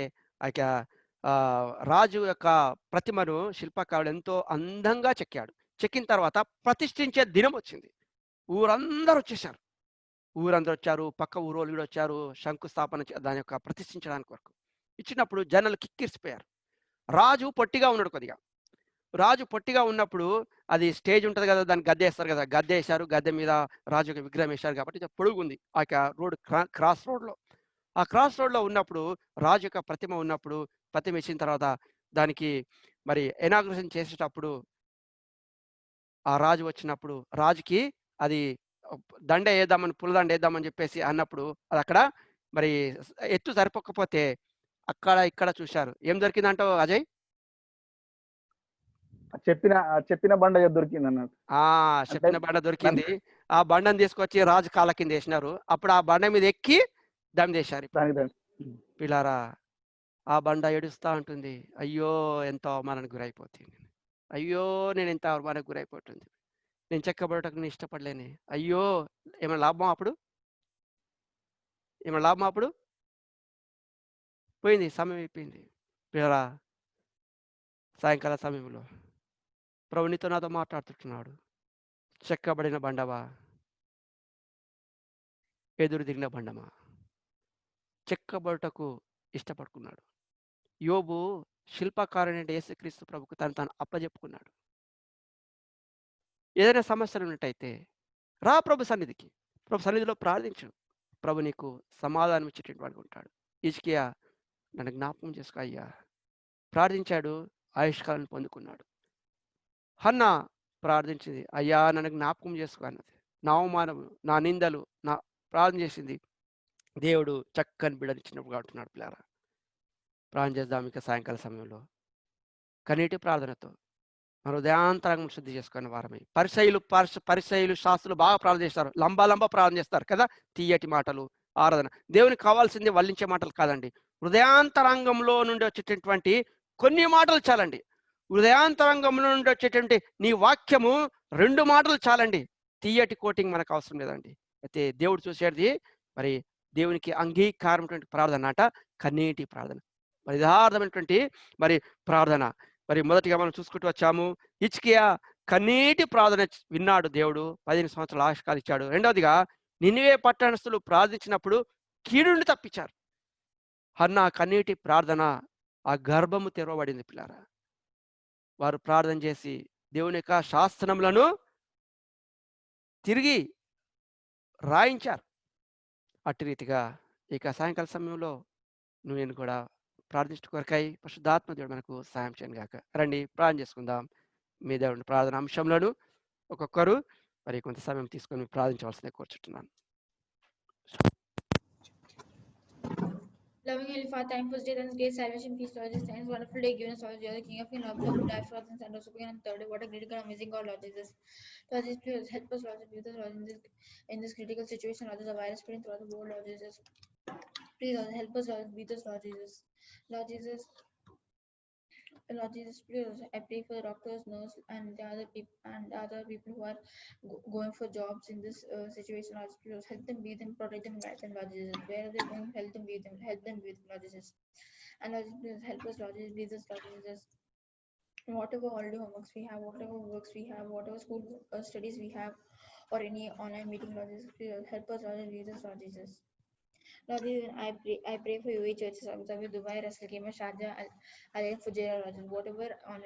రాజు యొక్క ప్రతిమను శిల్పకారుడు ఎంతో అందంగా చెక్కాడు. చెక్కిన తర్వాత ప్రతిష్ఠించే దినం వచ్చింది. ఊరందరూ వచ్చేసారు. ఊరందరూ వచ్చారు, పక్క ఊరోళ్ళు కూడా వచ్చారు శంకుస్థాపన దాని యొక్క ప్రతిష్ఠించడానికి కొరకు. ఇచ్చినప్పుడు జనాలు కిక్కిరిసిపోయారు. రాజు పొట్టిగా ఉన్నాడు కొద్దిగా. రాజు పొట్టిగా ఉన్నప్పుడు అది స్టేజ్ ఉంటుంది కదా, దాన్ని గద్దె వేస్తారు కదా, గద్దె వేశారు. గద్దె మీద రాజు యొక్క విగ్రహం వేశారు కాబట్టి పొడుగుంది ఆ రోడ్, క్రాస్ రోడ్లో. ఆ క్రాస్ రోడ్లో ఉన్నప్పుడు రాజు యొక్క ప్రతిమ ఉన్నప్పుడు, ప్రతిమ ఇచ్చిన తర్వాత దానికి మరి ఇనాగ్రేషన్ చేసేటప్పుడు ఆ రాజు వచ్చినప్పుడు రాజుకి అది దండ వేద్దామని, పులదండ వేద్దామని చెప్పేసి అన్నప్పుడు అది అక్కడ మరి ఎత్తు సరిపోకపోతే అక్కడ ఇక్కడ చూశారు. ఏం దొరికిందంటావు అజయ్? చెప్పిన బండ దొరికింది అన్నట్టు. చెప్పిన బండ దొరికింది. ఆ బండను తీసుకొచ్చి రాజు కాళ్ళ కింద వేసినారు. అప్పుడు ఆ బండ మీద ఎక్కి దమ్ చేశారు. పిల్లారా, ఆ బండ ఏడుస్తూ ఉంటుంది, అయ్యో ఎంత అవమానానికి గురైపోతుంది, అయ్యో నేను ఎంత అవమానానికి గురైపోతుంది, నేను చెక్కబడటకు నేను ఇష్టపడలేని, అయ్యో. ఏమైనా లాభం అప్పుడు? ఏమైనా లాభం అప్పుడు? పోయింది, సమయం అయిపోయింది. పిల్లరా, సాయంకాల సమయంలో ప్రభు నీతో నాతో మాట్లాడుతుంటున్నాడు. చెక్కబడిన బండవా, ఎదురు తిరిగిన బండమా? చెక్కబడుటకు ఇష్టపడుకున్నాడు. యోబు శిల్పకారుని యేసుక్రీస్తు ప్రభుకు తాను అప్పచెప్పుకున్నాడు. ఏదైనా సమస్యలు ఉన్నట్టయితే రా ప్రభు సన్నిధికి, ప్రభు సన్నిధిలో ప్రార్థించు. ప్రభు నీకు సమాధానం ఇచ్చేటువంటి వాడు ఉంటాడు. హిజ్కియా నన్ను జ్ఞాపకం చేసుకో అయ్యా ప్రార్థించాడు, ఆయుష్కాలను పొందుకున్నాడు. హన్నా ప్రార్థించింది, అయ్యా నన్ను జ్ఞాపకం చేసుకో అన్నది. నా అవమానము, నా నిందలు, నా ప్రార్థన చేసింది. దేవుడు చక్కని బిడ్డనిచ్చినప్పుడు అంటున్నాడు. పిల్లారా, ప్రార్థన చేద్దాం ఇక సాయంకాల సమయంలో కన్నీటి ప్రార్థనతో మన హృదయాంతరంగం శుద్ధి చేసుకునే వారమే. పరిసయ్యులు శాస్త్రులు బాగా ప్రార్థన చేస్తారు, లంబా ప్రార్థన చేస్తారు కదా, తీయటి మాటలు, ఆరాధన. దేవునికి కావాల్సింది వల్లించే మాటలు కాదండి, హృదయాంతరంగంలో నుండి వచ్చేటటువంటి కొన్ని మాటలు చాలండి. హృదయాంతరంగంలో నుండి వచ్చేటువంటి నీ వాక్యము 2 మాటలు చాలండి. తీయటి కోటింగ్ మనకు అవసరం లేదండి. అయితే దేవుడు చూసేది మరి దేవునికి అంగీకారమైనటువంటి ప్రార్థన అట కన్నీటి ప్రార్థన, మరి యథార్థమైనటువంటి మరి ప్రార్థన. మరి మొదటిగా మనం చూసుకుంటూ వచ్చాము, హిజ్కియా కన్నీటి ప్రార్థన విన్నాడు దేవుడు, 15 సంవత్సరాల ఆయుష్కాలం ఇచ్చాడు. రెండవదిగా నినివే పట్టణస్థులు ప్రార్థించినప్పుడు కీడుని తప్పించారు. హన్నా కన్నీటి ప్రార్థన, ఆ గర్భము తెరవబడింది. పిల్లారా, వారు ప్రార్థన చేసి దేవుని యొక్క శాస్త్రములను తిరిగి రాయించారు. అట్టి రీతిగా ఇక సాయంకాల సమయంలో నేను కూడా ప్రార్థించడం కొరకై పరిశుద్ధాత్మ దేవుడు మనకు సాయం చేయను గాక. రండి ప్రార్థన చేసుకుందాం. మీ దేవుని ప్రార్థన అంశంలోను ఒక్కొక్కరు మరి కొంత సమయం తీసుకొని ప్రార్థించవలసిందే కోరుచుంటున్నాను. Loving Heavenly Father, thankful day, thanks, grace, salvation, peace, Lord Jesus, thanks, wonderful day given us, Lord Jesus, the King of Kings, Lord, who died for us and sent us to be on the third day. What a great God, amazing God, Lord Jesus. Lord Jesus, please help us, Lord Jesus, Lord, in this critical situation, Lord Jesus, the virus spreading throughout the world, Lord Jesus. Please Lord, help us, Lord, be this, Lord Jesus. Lord Jesus, please, I pray for the doctors, nurse, and the other people who are going for jobs in this situation. Lord, please help them, be them, protect them, guide them, Lord Jesus. Where they're going, help them, be them, Lord Jesus. And Lord, please help us, Lord Jesus, be this, Lord Jesus. Whatever holiday homeworks we have, whatever works we have, whatever school studies we have, or any online meeting, Lord Jesus, please help us, Lord Jesus, Lord Jesus. Lord Jesus, I pray for UAE churches, Abu Dhabi, Dubai, Ras Al Khaimah, Sharjah, Al Ain, Fujairah, Lord Jesus. Whatever on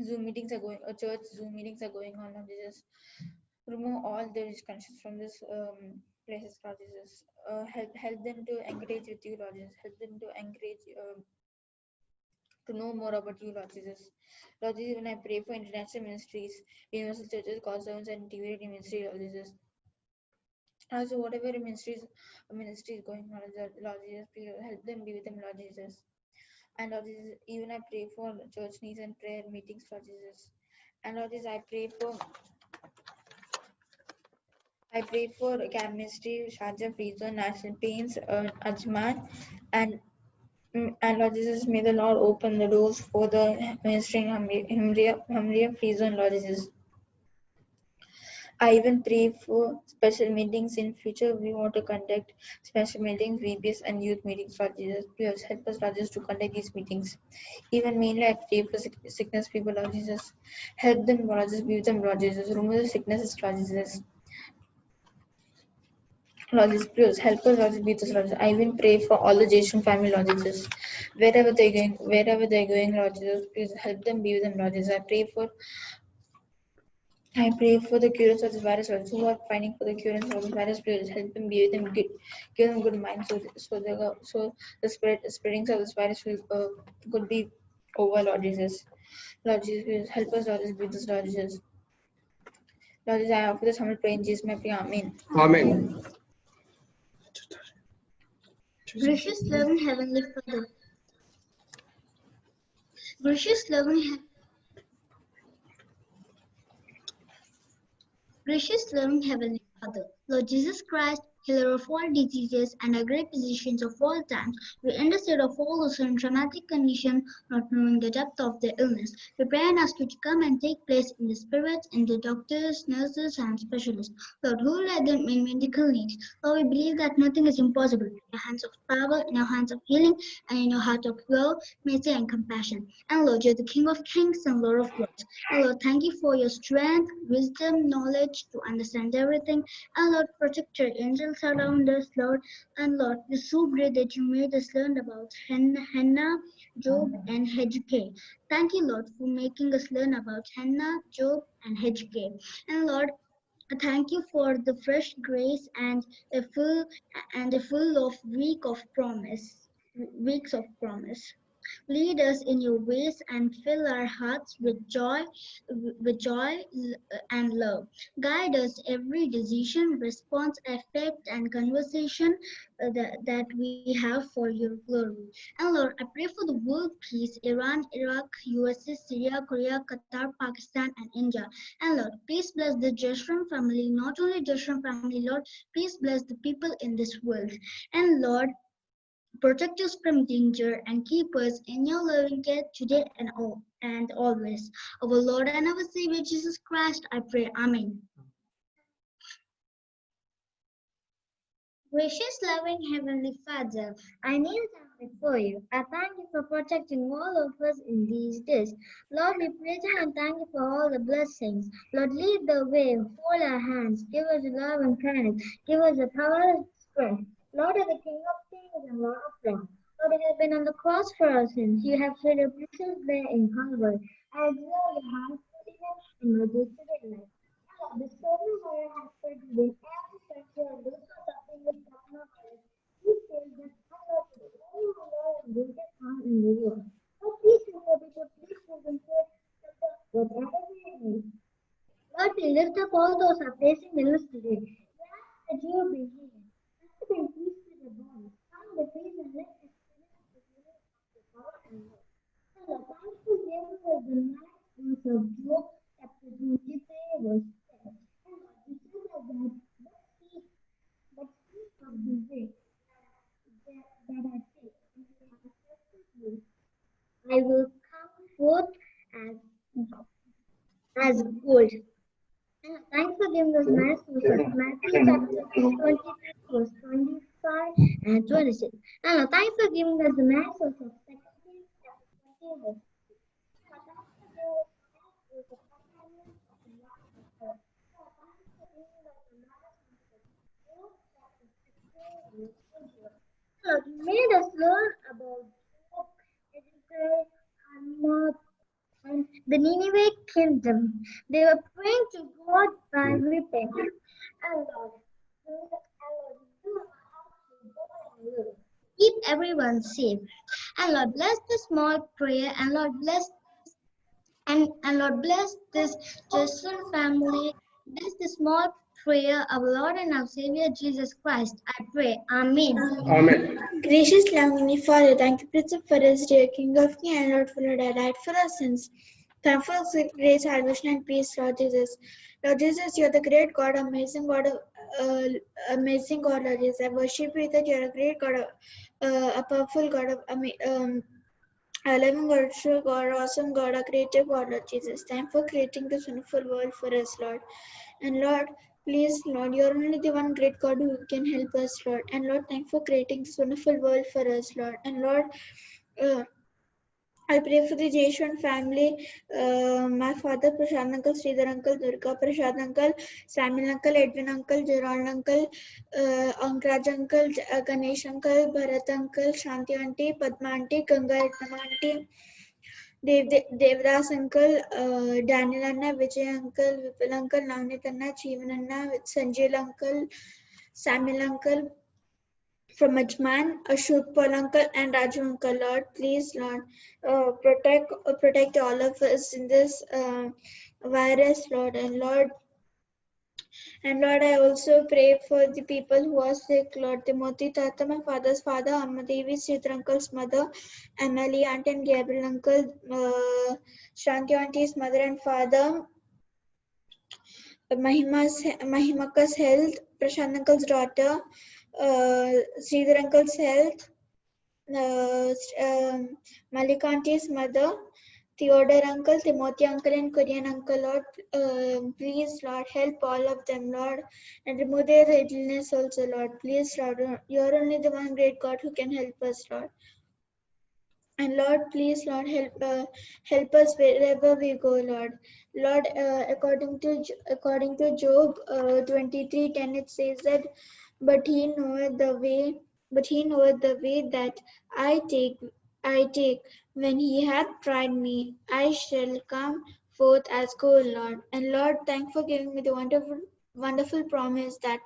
Zoom meetings are going, church Zoom meetings are going on, Lord Jesus. Remove all the disconnections from this places, Lord Jesus. Help them to engage with you, Lord Jesus. Help them to encourage to know more about you, Lord Jesus. Lord Jesus, when I pray for international ministries, universal churches, call servants, and TV ministry, Lord Jesus. Also, whatever ministry is going on, Lord Jesus, please help them, be with them, Lord Jesus. And Lord Jesus, even I pray for church needs and prayer meetings, Lord Jesus. And Lord Jesus, I pray for camp ministry, Sharjah, Free Zone, National Pains, Ajman, and Lord Jesus, may the Lord open the doors for the ministering Hamriya Free Zone, Lord Jesus. I even pray for special meetings in future. We want to conduct special meetings, VBS and youth meetings, Lord Jesus. Please help us, Lord Jesus, to conduct these meetings. Even mainly I pray for sickness people, Lord Jesus. Help them, Lord Jesus, be with them, Lord Jesus. Remove the sicknesses, Lord Jesus. Lord Jesus, please help us, Lord Jesus, be with us, Lord Jesus. I even pray for all the Jason family, Lord Jesus. Wherever they're going, Lord Jesus, please help them, be with them, Lord Jesus. I pray for the curers of this virus, also who are fighting for the cure of this virus. Please help them, be with them, give them good minds, so the spreading of this virus could be over, Lord Jesus. Lord Jesus, please help us, Lord Jesus, be with us, Lord Jesus. Lord Jesus, I offer this humble prayer in Jesus' name. Amen. Amen. Gracious, loving Heavenly Father, gracious, loving Heavenly Father, Lord Jesus Christ, healer of all diseases and a great physician of all times, we intercede of all those in traumatic condition, not knowing the depth of their illness. We pray and ask you to come and take place in the spirits, in the doctors, nurses, and specialists. Lord, who led them in medical needs? Lord, we believe that nothing is impossible. In your hands of power, in your hands of healing, and in your heart of love, mercy, and compassion. And Lord, you're the King of kings and Lord of lords. And Lord, thank you for your strength, wisdom, knowledge to understand everything. And Lord, protect your angels around us, Lord. And Lord, we're so great that you made us learn about Hannah, Job, and Hezekiah. Thank you, Lord, for making us learn about Hannah, Job, and Hezekiah. And Lord, thank you for the fresh grace and a full of weeks of promise. Lead us in your ways and fill our hearts with joy and love. Guide us every decision, response, effect, and conversation that we have for your glory. And Lord, I pray for the world peace, Iran, Iraq, USA, Syria, Korea, Qatar, Pakistan, and India. And Lord, please bless the Jeshurun family, not only Jeshurun family, Lord, please bless the people in this world. And Lord, protect us from danger and keep us in your loving care today and always. Our Lord and our Savior Jesus Christ, I pray. Amen. Gracious, loving Heavenly Father, I kneel down before you. I thank you for protecting all of us in these days. Lord, we praise you and thank you for all the blessings. Lord, lead the way, hold our hands, give us love and kindness, give us the power and strength. Lord, are the King of kings and Lord of lords. Lord, you have been on the cross for our sins. You have shed your precious blood in Calvary. I exalt your hands in majesty and light. Lord, the story where I have spread within every sector and those who are suffering with trauma, please save them. And Lord, the only Lord and greatest harm in the world. Lord, please save your people, please save them, whatever they need. Lord, we lift up all those who are facing illness today. We ask that you will be healed. And peace to the body. Calm the face and let experience the healing of the power and love. And Lord, thank you for giving us the night verse of Job, chapter 23, verse 10. And Lord, you said that but speak of the way. chapter 23, verse 25 and 26. And Lord, thanks for giving us the message of 2 Kings chapter 20, verse 6. Lord, thanks for giving us the message of companions of the Lord of God. Lord, thanks for giving us the message of Luke chapter 16, verse 21. Lord, you made us learn about Job, Ezra, Hannah, and the Nineveh kingdom. They were praying to God by weeping. And Lord, you keep everyone safe. And Lord, bless the small prayer. And Lord, bless Lord, bless this Jason family. Bless the small prayer of Lord and our Savior Jesus Christ. I pray. Amen. Amen. Gracious, loving Father, thank you, Prince of Forest, dear King of Kings, and Lord, for Lord, I died for our sins. Thankful for grace, salvation, and peace, Lord Jesus. Lord Jesus, you are the great God, amazing God, Lord Jesus. I worship you that you are a great God, a powerful God, a living God, true God, awesome God, a creative God, Lord Jesus. Thank you for creating this wonderful world for us, Lord. And Lord, please, Lord, you're only the one great God who can help us, Lord. And Lord, thank you for creating this wonderful world for us, Lord. And Lord, I pray for the Jeshwan family, my father, Prashant uncle, Sridhar uncle, Durga Prashad uncle, Samuel uncle, Edwin uncle, Gerald uncle, Ankraj uncle, Ganesh uncle, Bharat uncle, Shanti auntie, Padma auntie, Ganga Ratnam auntie, Devdas uncle, Daniel Anna, Vijay uncle, Vipul uncle, Navnit Anna, Jeevan Anna, Sanjay uncle, Samuel uncle, from Ajman, Ashok Paul uncle, and Raju uncle. Lord, please, Lord, protect all of us in this virus, Lord, and Lord. And Lord, I also pray for the people who are sick, Lord. Timothy Tata, my father's father, Amadevi, Sridhar uncle's mother, Emily aunt and Gabriel uncle, Shanti auntie's mother and father, Mahimaka's health, Prashant uncle's daughter, Sridhar uncle's health, Malika auntie's mother, Theodore uncle, Timothy uncle, and Korean uncle, Lord, please, Lord, help all of them, Lord, and remove their illness also, Lord. Please, Lord, you're only the one great God who can help us, Lord. And Lord, please, Lord, help us wherever we go, Lord. Lord, according to Job 23:10, it says that, but he knoweth the way that I take. When he hath tried me, I shall come forth as gold, Lord. And Lord, thank for giving me the wonderful promise that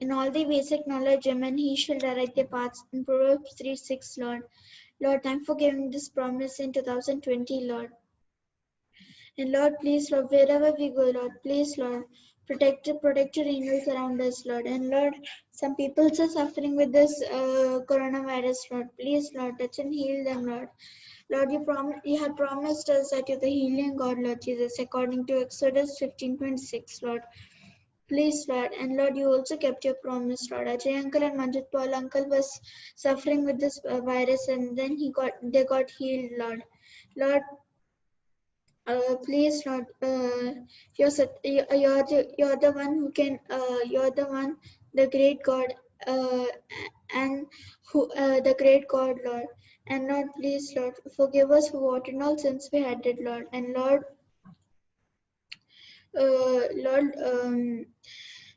in all the basic knowledge, and he shall direct their paths in Proverbs 3:6, Lord. Lord, thank for giving this promise in 2020, Lord. And Lord, please, Lord, wherever we go, Lord, please, Lord, protect your angels around us, Lord. And Lord, some people are suffering with this coronavirus, Lord. Please, Lord, touch and heal them, Lord. Lord, you have promised us that you're the healing God, Lord Jesus, according to Exodus 15:26, Lord. Please, Lord, and Lord, you also kept your promise, Lord. Ajay uncle and Manjit Paul uncle was suffering with this virus, and then they got healed, Lord. Lord, please, Lord, you're the one who can. You're the one, the great God, and who the great God, Lord. And Lord, please, Lord, forgive us for what and all sins we had did, Lord. And Lord,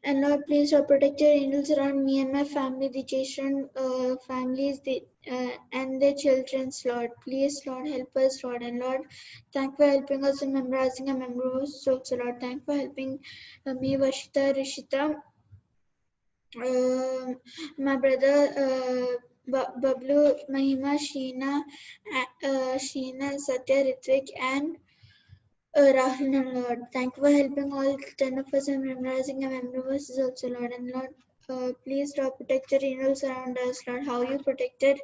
and Lord, please, Lord, protect your angels around me and my family, the Jason families, and their children's, Lord. Please, Lord, help us, Lord. And Lord, thank for helping us in memorizing a memory so, Lord. Thank for helping me, Vashita, Rishita, my brother, Bablu, Mahima, Sheena, Satya, Ritvik, and Rahul and Lord, thank you for helping all 10 of us in memorizing our memory verses also, Lord. And Lord, please, Lord, protect your angels around us, Lord. How you protected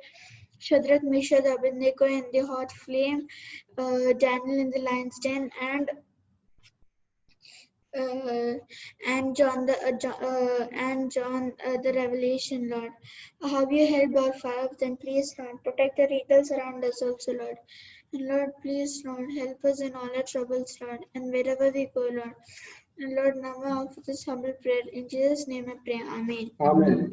Shadrach, Meshach, Abednego in the hot flame, Daniel in the lion's den, and John the Revelation, Lord. How you helped all 5 of them, please, Lord. Protect your angels around us also, Lord. And Lord, please, Lord, help us in all our troubles, Lord, and wherever we go, Lord. And Lord, now I offer this humble prayer. In Jesus' name I pray. Amen. ఆమేన్.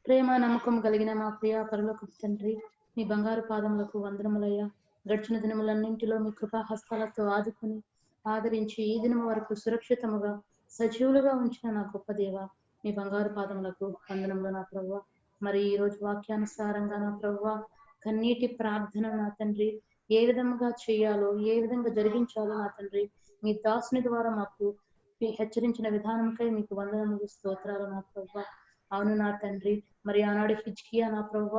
ప్రేమ నమ్మకం కలిగిన మా ప్రియ పరలోకపు తండ్రి, మీ బంగారు పాదములకు వందనములయ్యా. గడిచిన దినములన్నింటిలో మీ కృపా హస్తాలతో ఆదుకుని ఆదరించి ఈ దినము వరకు సురక్షితముగా సజీవులుగా ఉంచిన నా గొప్ప దేవ, మీ బంగారు పాదములకు వందనములు నా ప్రభువ. మరి ఈ రోజు వాక్యానుసారంగా నా ప్రభువ, కన్నీటి ప్రార్థన నా తండ్రి ఏ విధంగా చేయాలో, ఏ విధంగా జరిగించాలో నా తండ్రి మీ దాసుని ద్వారా మాకు హెచ్చరించిన విధానంకై మీకు వందనములు, స్తోత్రాలు నా ప్రభువ. అవును నా తండ్రి, మరి ఆనాడు హిజ్కియా నా ప్రభువ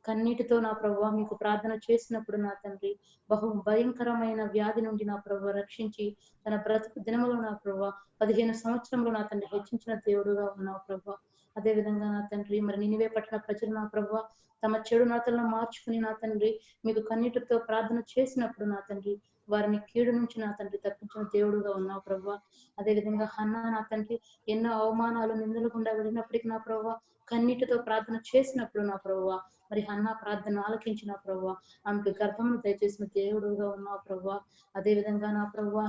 కన్నీటితో నా ప్రభువ మీకు ప్రార్థన చేసినప్పుడు నా తండ్రి బహు భయంకరమైన వ్యాధి నుండి నా ప్రభువ రక్షించి తన బ్రతుకు దినములో నా ప్రభువ 15 సంవత్సరంలో నా తండ్రి హెచ్చించిన దేవుడుగా ఉన్నావు ప్రభువ. అదే విధంగా నా తండ్రి మరి నినివే పట్టణ ప్రజలు నా ప్రభువ తమ చెడు నడతలను మార్చుకుని నా తండ్రి మీకు కన్నీటితో ప్రార్థన చేసినప్పుడు నా తండ్రి వారిని కీడు నుంచి నా తండ్రి తప్పించిన దేవుడుగా ఉన్నావు ప్రభువ. అదే విధంగా హన్నా నా తండ్రి ఎన్నో అవమానాలు నిందలు గుండా వెళ్ళినప్పటికీ నా ప్రభువ కన్నీటితో ప్రార్థన చేసినప్పుడు నా ప్రభువ మరి హన్నా ప్రార్థన ఆలకించిన ప్రభువ ఆమెకు గర్భమును దయచేసిన దేవుడుగా ఉన్నావు ప్రభువ. అదే విధంగా నా ప్రభువ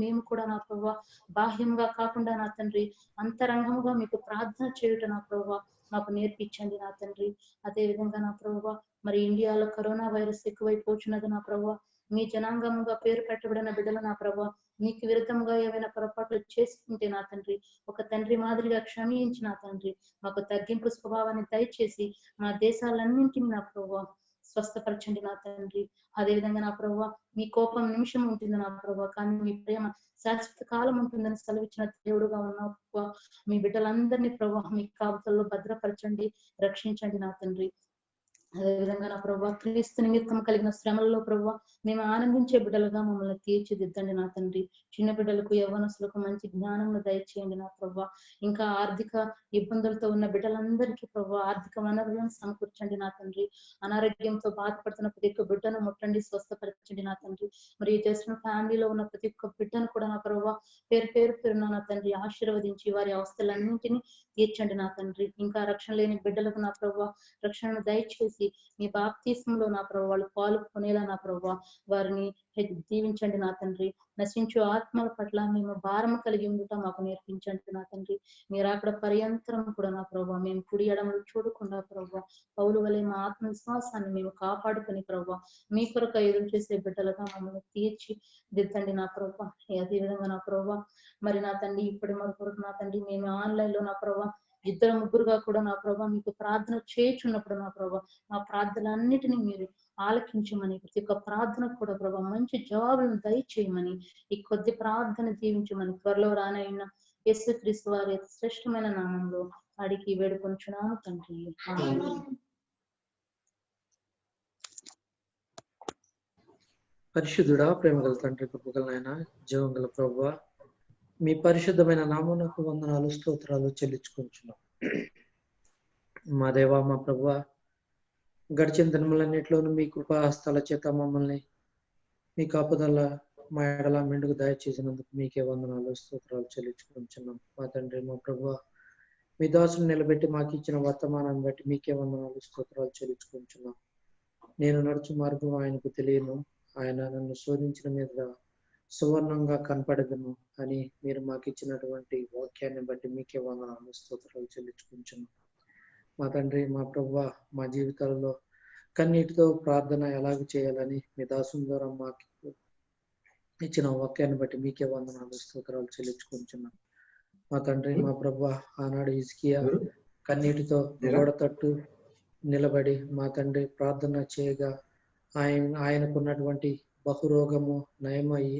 మేము కూడా నా ప్రభువ బాహ్యంగా కాకుండా నా తండ్రి అంతరంగముగా మీకు ప్రార్థన చేయుట నా ప్రభువ మాకు నేర్పించండి నా తండ్రి. అదే విధంగా నా ప్రభువ మరి ఇండియాలో కరోనా వైరస్ ఎక్కువైపోతున్నది నా ప్రభువ. మీ జనాంగముగా పేరు పెట్టబడిన బిడ్డలు నా ప్రభువ మీకు విరుద్ధంగా ఏమైనా పొరపాట్లు చేసుకుంటే నా తండ్రి ఒక తండ్రి మాదిరిగా క్షమించి నా తండ్రి మాకు తగ్గింపు స్వభావాన్ని దయచేసి మా దేశాలన్నింటినీ నా ప్రభువ స్వస్థపరచండి నా తండ్రి. అదే విధంగా నా ప్రభువ మీ కోపం నిమిషం ఉంటుంది నా ప్రభువ, కానీ మీ ప్రేమ శాశ్వత కాలం ఉంటుందని సెలవిచ్చిన దేవుడుగా ఉన్నావు ప్రభువ. మీ బిడ్డలందరినీ ప్రభువ మీ కాపుదల్లో భద్రపరచండి, రక్షించండి నా తండ్రి. అదేవిధంగా నా ప్రభావ క్రీస్తు నిమిత్తం కలిగిన శ్రమలలో ప్రభావ మేము ఆనందించే బిడ్డలుగా మమ్మల్ని తీర్చిదిద్దండి నా తండ్రి. చిన్న బిడ్డలకు యవ్వనస్తులకు మంచి జ్ఞానం దయచేయండి నా ప్రభావ. ఇంకా ఆర్థిక ఇబ్బందులతో ఉన్న బిడ్డలందరికీ ప్రభావ ఆర్థిక వనరులను సమకూర్చండి నా తండ్రి. అనారోగ్యంతో బాధపడుతున్న ప్రతి ఒక్క బిడ్డను ముట్టండి, స్వస్థపరచండి నా తండ్రి. మరి చేసిన ఫ్యామిలీలో ఉన్న ప్రతి ఒక్క బిడ్డను కూడా నా ప్రభావ పేరున నా తండ్రి ఆశీర్వదించి వారి అవస్థలన్నింటినీ తీర్చండి నా తండ్రి. ఇంకా రక్షణ లేని బిడ్డలకు నా ప్రభావ రక్షణను దయచేసి మీ బాప్తిస్మంలో నా ప్రభావ వాళ్ళు పాల్గొనేలా నా ప్రభావ వారిని దీవించండి నా తండ్రి. నశించు ఆత్మల పట్ల మేము భారం కలిగి ఉండటం మాకు నేర్పించండి నా తండ్రి. మీరు అక్కడ పర్యంతరం కూడా నా ప్రభావ మేము కుడి ఎడమలు చూడకుండా ప్రభావ పౌలు వలె మా ఆత్మవిశ్వాసాన్ని మేము కాపాడుకుని ప్రభావ మీ కొరకు ఎదురు చేసే బిడ్డలుగా మమ్మల్ని తీర్చి దిద్దండి నా ప్రభావ. అదే విధంగా నా ప్రభావ మరి నా తండ్రి ఇప్పటి మన కొరకు నా తండ్రి మేము ఆన్లైన్ లో నా ప్రభావ 2-3గా కూడా నా ప్రభావ మీకు ప్రార్థన చేయుచున్నప్పుడు నా ప్రభావ మా ప్రార్థనలన్నిటినీ మీరు ఆలకించమని ప్రతి ఒక్క ప్రార్థనకు కూడా ప్రభావ మంచి జవాబులను దయచేయమని ఈ కొద్ది ప్రార్థన జీవించమని త్వరలో రానైన యేసుక్రీస్తు వారి శ్రేష్టమైన నామంలో అడిగి వేడుకొంచున్నాము తండ్రి. పరిశుద్ధుడా, ప్రేమగల తండ్రి, కృపగల నాయన, జీవం గల ప్రభువా, మీ పరిశుద్ధమైన నామమునకు వందనాలు, స్తోత్రాలు చెల్లించుకుంటున్నాం. మా దేవా, మా ప్రభువా, గడిచిన దినములన్నిటిలోనూ మీ కృపా హస్తాల చేత మమ్మల్ని మీ కాపుదల మా ఎడల మెండుకు దయచేసినందుకు మీకే వందనాలు, స్తోత్రాలు చెల్లించుకుంటున్నాం. మా తండ్రి, మా ప్రభువా, మీ దాసుని నిలబెట్టి మాకు ఇచ్చిన వర్తమానాన్ని బట్టి మీకే వందనాలు, స్తోత్రాలు చెల్లించుకుంటున్నాం. నేను నడుచు మార్గం ఆయనకు తెలియను, ఆయన నన్ను శోధించిన మీద సువర్ణంగా కనపడదును అని మీరు మాకు ఇచ్చినటువంటి వాక్యాన్ని బట్టి మీకే వందనాలు, స్తోత్రాలు చెల్లించుకుంటున్నాం. మా తండ్రి, మా ప్రభువా, మా జీవితాలలో కన్నీటితో ప్రార్థన ఎలాగ చేయాలని మీ దాసుని ద్వారా మాకు ఇచ్చిన వాక్యాన్ని బట్టి మీకే వందనాలు స్తోత్రాలు చెల్లించుకుంటున్నాం. మా తండ్రి మా ప్రభువా, ఆనాడు హిజ్కియా కన్నీటితో గోడ తట్టు నిలబడి మా తండ్రి ప్రార్థన చేయగా ఆయనకున్నటువంటి బహురోగము నయమయ్యి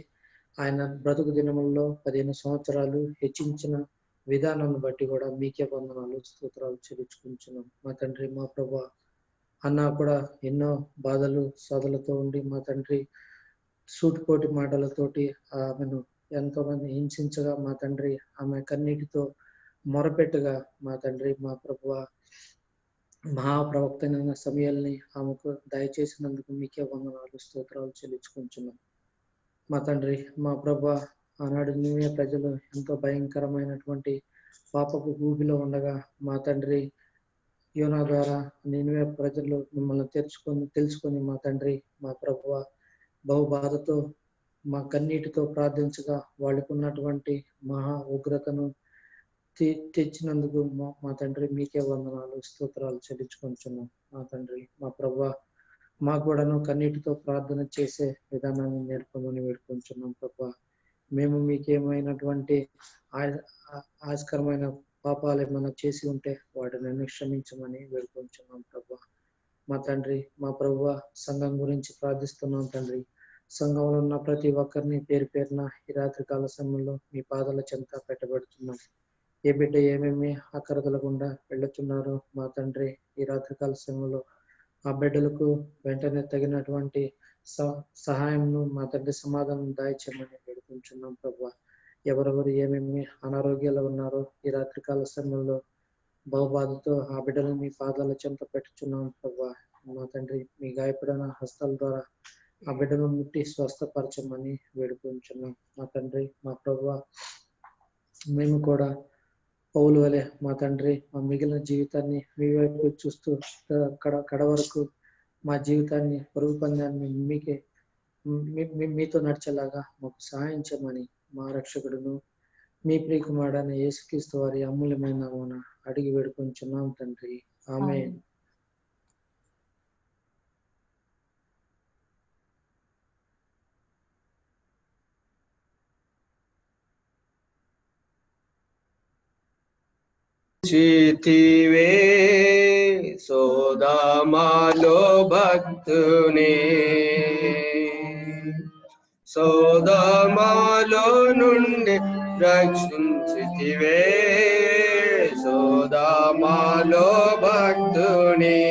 ఆయన బ్రతుకు దినముల్లో 15 సంవత్సరాలు హెచ్చించిన విధానాన్ని బట్టి కూడా మీకే వందనాలు స్తోత్రాలు చెల్లించుకుంటున్నాం. మా తండ్రి మా ప్రభువా, అన్న కూడా ఎన్నో బాధలు సాధలతో ఉండి మా తండ్రి సూటిపోటి మాటలతోటి ఆమెను ఎంతో మంది హింసించగా మా తండ్రి ఆమె కన్నీటితో మొరపెట్టుగా మా తండ్రి మా ప్రభువా, మహాప్రవక్త అయిన సమయల్ని ఆమెకు దయచేసినందుకు మీకే వందనాలు స్తోత్రాలు చెల్లించుకుంటున్నాం. మా తండ్రి మా ప్రభువా, ఆనాడు నీవే ప్రజలు ఎంతో భయంకరమైనటువంటి పాపపు ఊబిలో ఉండగా మా తండ్రి యోనా ద్వారా నీవే ప్రజలు మిమ్మల్ని తెలుసుకొని మా తండ్రి మా ప్రభువా బహు బాధతో మా కన్నీటితో ప్రార్థించగా వాళ్ళకు ఉన్నటువంటి మహా ఉగ్రతను తెచ్చినందుకు మా తండ్రి మీకే వందనాలు స్తోత్రాలు చెల్లించుకుంటున్నాం. మా తండ్రి మా ప్రభువా, మాకు కూడాను కన్నీటితో ప్రార్థన చేసే విధానాన్ని నేర్పమని వేడుకుంటున్నాం. ప్రభువా, మేము మీకేమైనటువంటి ఆస్కరమైన పాపాలు ఏమైనా చేసి ఉంటే వాటిని క్షమించమని వేడుకుంటున్నాం. ప్రభువా మా తండ్రి మా ప్రభువా, సంఘం గురించి ప్రార్థిస్తున్నాం తండ్రి. సంఘంలో ఉన్న ప్రతి ఒక్కరిని పేరు పేరున ఈ రాత్రి కాల సమయంలో మీ పాదాల చెంత పెట్టబడుతున్నాం. ఏ బిడ్డ ఏమేమి అక్కరతల గుండా వెళ్ళుతున్నారో మా తండ్రి ఈ రాత్రి కాల సమయంలో ఆ బిడ్డలకు వెంటనే తగినటువంటి సహాయంను మా తండ్రి సమాధానం దాయిచ్చమని వేడుకుంటున్నాం. ప్రభువా, ఎవరెవరు ఏమేమి అనారోగ్యాలు ఉన్నారో ఈ రాత్రి కాల సమయంలో బహుబాధతో ఆ బిడ్డలను మీ పాదాల చెంత పెట్టుచున్నాం. ప్రభువా మా తండ్రి మీ గాయపడిన హస్తాల ద్వారా ఆ బిడ్డను ముట్టి స్వస్థపరచమని వేడుకుంటున్నాం. మా తండ్రి మా ప్రభువా, మేము కూడా పౌలు వలె మా తండ్రి మా మిగిలిన జీవితాన్ని మీ వైపు చూస్తూ కడ వరకు మా జీవితాన్ని పరుగు పందాన్ని మీతో నడిచేలాగా మాకు సహాయం చేయమని మా రక్షకుడును మీ ప్రియకుమారుడైన యేసుక్రీస్తు వారి అమూల్యమైన నామమున అడిగి వేడుకొంచున్నాం తండ్రి. ఆమేన్. చితివే సోదమాలో భక్తునే, సోదమాలో నుండి రక్షించితివే, సోదమాలో భక్తునే.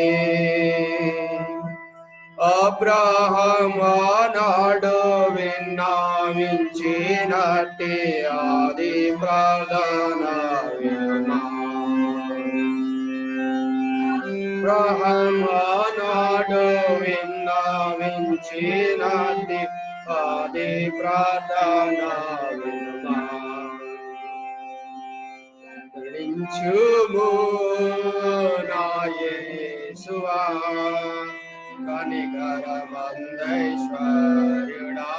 అబ్రహామానాడు విన్నవించినట్టి ఆది ప్రార్థన వినుమా. అబ్రహామానాడు విన్నవించినట్టి ఆది ప్రార్థన వినుమా. నిలించుము నా యేసువా, కనికరమందైశ్వర్యుడా.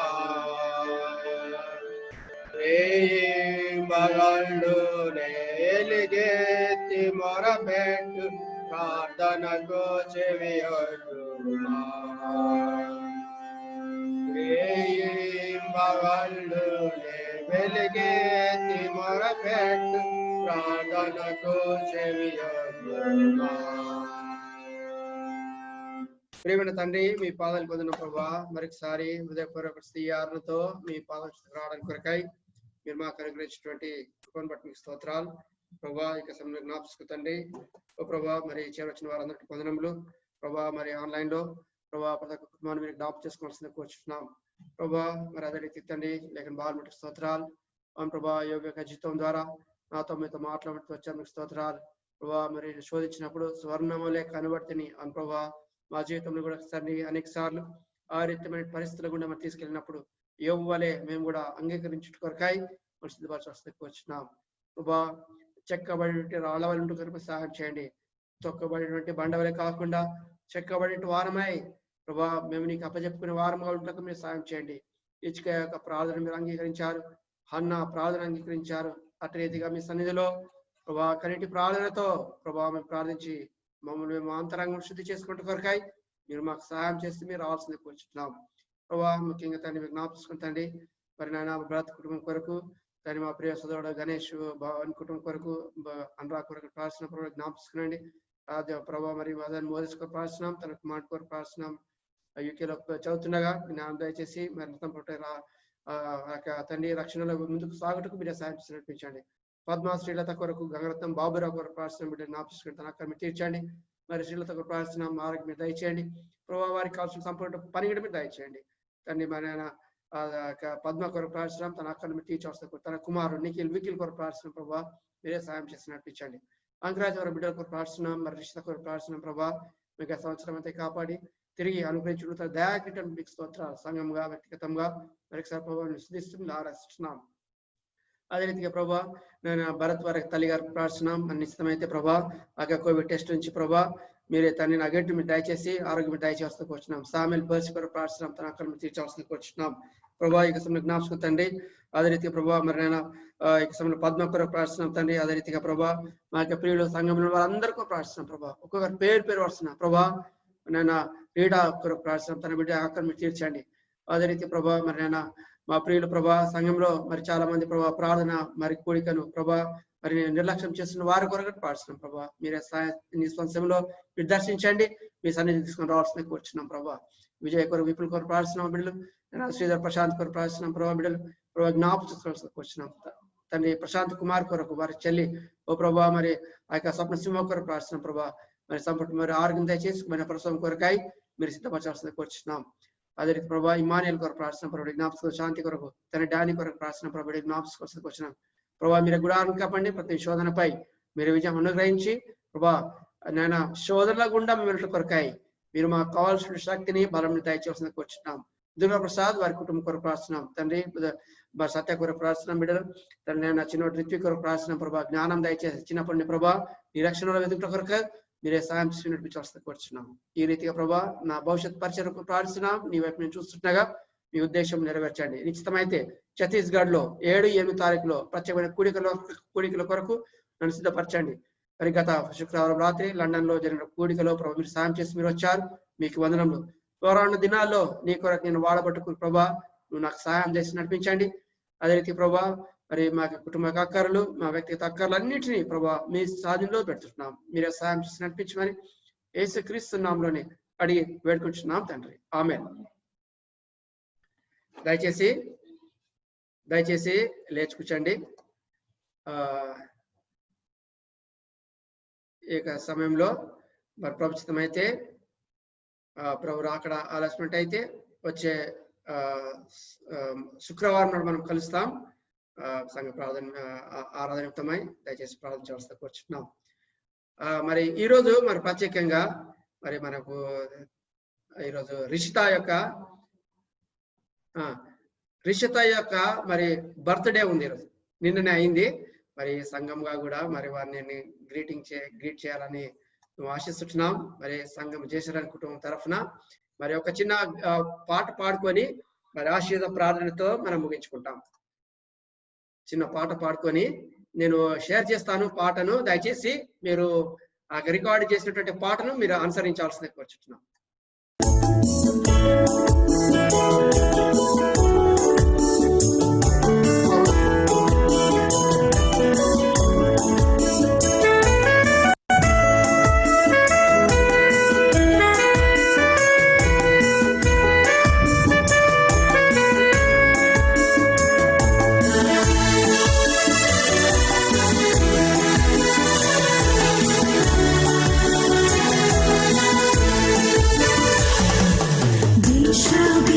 మగళ్ళు నేలిగెత్తి మొరపెట్టు ప్రార్థనకు చెవియొడ్డుమా. మగళ్ళు వెలిగెత్తి మొరపెట్టు ప్రార్థనకు చెవియొడ్డుమా. ప్రియమైన తండ్రి, మీ పాదాలు పొందిన ప్రభా, మరొకసారి హృదయపూర్వక స్తోత్రాలతో మీ పాదాలు రావడానికి కొరకై మీరు మాకు అనుగ్రహించినటువంటి కృపను బట్టి మీకు స్తోత్రాలు ప్రభా. ఇక సమయంలో జ్ఞాపకం తండ్రి, ఓ ప్రభా, మరి చేరొచ్చిన వారందరికీ పొందనములు ప్రభా. మరి ఆన్లైన్ లో ప్రభా ప్రతి ఒక్క కుటుంబాన్ని మీరు జ్ఞాపకం చేసుకోవాల్సిందిగా కూర్చున్నాం ప్రభా. మరి అదే రీతి తండ్రి లేఖన బాగా మీకు స్తోత్రాలు. అవును ప్రభా, యోగ జీవితం ద్వారా నాతో మీతో మాట్లాడుతూ వచ్చాను మీకు స్తోత్రాలు ప్రభా. మరి శోధించినప్పుడు స్వర్ణములే కనబడితేని అవును ప్రభా, మా జీవితంలో కూడా తండ్రి అనేక సార్లు ఆ రీతిమైన పరిస్థితులు గుండా మనం తీసుకెళ్ళినప్పుడు యోబువలే మేము కూడా అంగీకరించుట కొరకాయి మనం సిద్ధపరచవలసిందిగా వచ్చినాం ప్రభా. చెక్కబడి రాళ్ళవలంటూ కనుక సహాయం చేయండి. తొక్కబడినటువంటి బండవలే కాకుండా చెక్కబడి వారమై ప్రభా మేము నీకు అప్పచెప్పుకునే వారంగా ఉండటకు మీరు సహాయం చేయండి. ఇచ్చుక యొక్క ప్రార్థన మీరు అంగీకరించారు, హన్న ప్రార్థన అంగీకరించారు. అటు రీతిగా మీ సన్నిధిలో ప్రభా కన్నిటి ప్రార్థనతో ప్రభా మేము ప్రార్థించి మమ్మల్ని మేము అంతరంగం శుద్ధి చేసుకుంటూ కొరకాయి మీరు మాకు సహాయం చేసి మీరు రావాల్సింది కూర్చుంటున్నాం ప్రభా. ముఖ్యంగా తండ్రి మీకు జ్ఞాపించుకుంటండి మరి నాయన భరత్ కుటుంబం కొరకు తండ్రి మా ప్రియ సోదరుడు గణేష్ భవన్ కుటుంబం కొరకు అనురాగ్ కొరకు ప్రార్థన ప్రభావ జ్ఞాపించుకునండి. ప్రభావ మరి అదని మోదీస్ కొరకు ప్రార్థిస్తున్నాం, తన కుమార్ కొరకు ప్రార్థిస్తున్నాం. యూకేలో చదువుతుండగా జ్ఞానం దయచేసి మరి తండ్రి రక్షణలో ముందుకు సాగుటకు మీరు సాయం చేసి నడిపించండి. పద్మా శ్రీలత కొరకు గంగరత్నం బాబురావు కొరకు ప్రార్థన బిడ్డ జ్ఞాపించుకుని తన అక్కడ మీరు తీర్చండి. మరి శ్రీలత కొరకు ప్రార్థిస్తున్నాం, ఆరోగ్యం మీరు దయచేయండి ప్రభావ. వారికి కావాల్సిన సంపూర్ణ పనిగడ మీరు దయచేయండి తండ్రి. మరి ఆయన పద్మ కొరకు ప్రార్థిస్తున్నాం, తన అక్కడ మీరు తీర్చవలసిన తన కుమారుడు వికిల్ కొరకు ప్రార్థిస్తున్నాం ప్రభావ. మీరే సాయం చేసి నడిపించండి. అంకరాజ్ వారి బిడ్డల కొరకు ప్రార్థిస్తున్నాం, మరి రిషిత కొరకు ప్రార్థిస్తున్నాం ప్రభావ. మీకు సంవత్సరం అంతా కాపాడి తిరిగి అనుగ్రహించుకుంటూ దయాకిటం మీకు స్తోత్రాలు సంఘంగా వ్యక్తిగతంగా మరొకసారి ప్రభావం స్థుతిస్తుంది ఆరాధిస్తున్నాం. అదే రీతిగా ప్రభా నేను భరత్ వారికి తల్లి గారికి ప్రార్థిస్తున్నాం. మన నిశ్చితమైతే ప్రభా కోవిడ్ టెస్ట్ నుంచి ప్రభా మీరే తనని అగంటి మీరు దయచేసి ఆరోగ్యం దయచేస్తూ కూర్చున్నాం. సామెల్ పరిస్థితి కొరకు ప్రార్థిస్తున్నాం, తన అక్కడ మీరు తీర్చాల్సింది కూర్చున్నాం ప్రభా. ఇక సమయంలో జ్ఞాపకం తండ్రి. అదే రీతిగా ప్రభా మరి నేను ఇక సమయంలో పద్మ కొరకు ప్రార్థిస్తున్నాం తండ్రి. అదే రీతిగా ప్రభా మా యొక్క ప్రియులు సంఘంలో వాళ్ళందరికీ ప్రార్థిస్తున్నాం ప్రభా. ఒక్కొక్కరు పేరు వస్తున్నాం ప్రభా. నేను క్రీడా కొరకు ప్రార్థిస్తున్నాం, తన బిడ్డ అక్కడ మీరు తీర్చండి. అదే రీతి ప్రభా మరి నేను మా ప్రియులు ప్రభా సంఘంలో మరి చాలా మంది ప్రభా ప్రార్థన మరి కోరికను ప్రభా మరి నిర్లక్ష్యం చేస్తున్న వారి కొరకు ప్రార్థిస్తున్నాం ప్రభా. మీరే మీ స్వంతంలో మీరు దర్శించండి, మీ సన్నిధి తీసుకొని రావాల్సిన కూర్చున్నాం ప్రభా. విజయ్ కొరకు విపుల్ కొరకు ప్రార్థిస్తున్నాం బిడ్డలు. శ్రీధర్ ప్రశాంత్ కొరకు ప్రార్థిస్తున్నాం ప్రభా. బిడ్డలు ప్రభా జ్ఞాపకం కూర్చున్నాం తండ్రి. ప్రశాంత్ కుమార్ కొరకు వారి చెల్లి ఓ ప్రభా మరి ఆ యొక్క స్వప్న సింహ కొరకు ప్రార్థిస్తున్నాం ప్రభా. మరి సంపూర్ణ మరి ఆరోగ్యం దయచేసి మన ప్రసవం కొరకాయి మీరు సిద్ధపరచాల్సింది కూర్చున్నాం. అదే రీతి ప్రభా ఇమానియల్ కొరకు ప్రార్థన ప్రభు జ్ఞాపకం శాంతి కొరకు తన డాని కొరకు ప్రార్థన ప్రభు జ్ఞాపకం వచ్చినాం ప్రభా. మీరు గుడారం కాపండి, ప్రతి శోధనపై మీరు విజయం అనుగ్రహించి ప్రభా నాయన శోధనల గుండా మేము కొరకాయి మీరు మాకు కావాల్సిన శక్తిని బలం దయచేసిన కూర్చున్నాం. దుర్గా ప్రసాద్ వారి కుటుంబం కొరకు ప్రార్థిస్తున్నాం తండ్రి. సత్య కొరకు ప్రార్థిస్తున్నాం బిడ్డలు తండ్రి. నేను చిన్నోటి రిత్వి కొరకు ప్రార్థిస్తున్నాం ప్రభా. జ్ఞానం దయచేసి చిన్నప్పటి ప్రభా ఈ రక్షణలో వెతుకుట కొరకు మీరే సాయం చేసి నడిపించవలసి కూర్చున్నాం. ఈ రీతిగా ప్రభా నా భవిష్యత్ పరిచయకు ప్రార్థిస్తున్నాం. నీ వైపు నేను చూస్తుండగా మీ ఉద్దేశం నెరవేర్చండి. నిశ్చితమైతే ఛత్తీస్గఢ్ లో 7-8 తారీఖులో ప్రత్యేకమైన కూడికల కొరకు నన్ను సిద్ధపరచండి. మరి గత శుక్రవారం రాత్రి లండన్ లో జరిగిన కూడికలో ప్రభా మీరు సాయం చేసి మీరు వచ్చారు, మీకు వందనములు. రానున్న దినాల్లో నీ కొరకు నేను వాడబట్టుకు ప్రభా నువ్వు నాకు సహాయం చేసి నడిపించండి. అదే రీతి ప్రభా మరి మా కుటుంబ అక్కర్లు మా వ్యక్తిగత అక్కర్లు అన్నింటినీ ప్రభా మీ సాధనలో పెడుతున్నాం. మీరే సహాయం చేసి నడిపించమని యేసుక్రీస్తు నామములోనే అడిగి వేడుకుంటున్నాం తండ్రి, ఆమేన్. దయచేసి లేచి కూర్చోండి. ఈ సమయంలో మరి ప్రభుత్వమైతే ప్రభు అక్కడ ఆలస్మెంట్ అయితే వచ్చే శుక్రవారం నాడు మనం కలుస్తాం సంఘ ప్రార్థన ఆరాధన యుక్తమై. దయచేసి ప్రార్థన చేస్తా కూర్చున్నాం. మరి ఈరోజు మరి ప్రత్యేకంగా మరి మనకు ఈరోజు రిషిత యొక్క మరి బర్త్డే ఉంది. ఈరోజు నిన్ననే అయింది. మరి సంఘంగా కూడా మరి వారిని గ్రీట్ చేయాలని ఆశిస్తున్నాం. మరి సంఘం జేసరాని కుటుంబం తరఫున మరి ఒక చిన్న పాట పాడుకొని మరి ఆశీర్వాద ప్రార్థనతో మనం ముగించుకుంటాం. చిన్న పాట పాడుకొని నేను షేర్ చేస్తాను పాటను. దయచేసి మీరు ఆ రికార్డు చేసినటువంటి పాటను మీరు అనుసరించాల్సిందే కోరుచున్నాం. Shall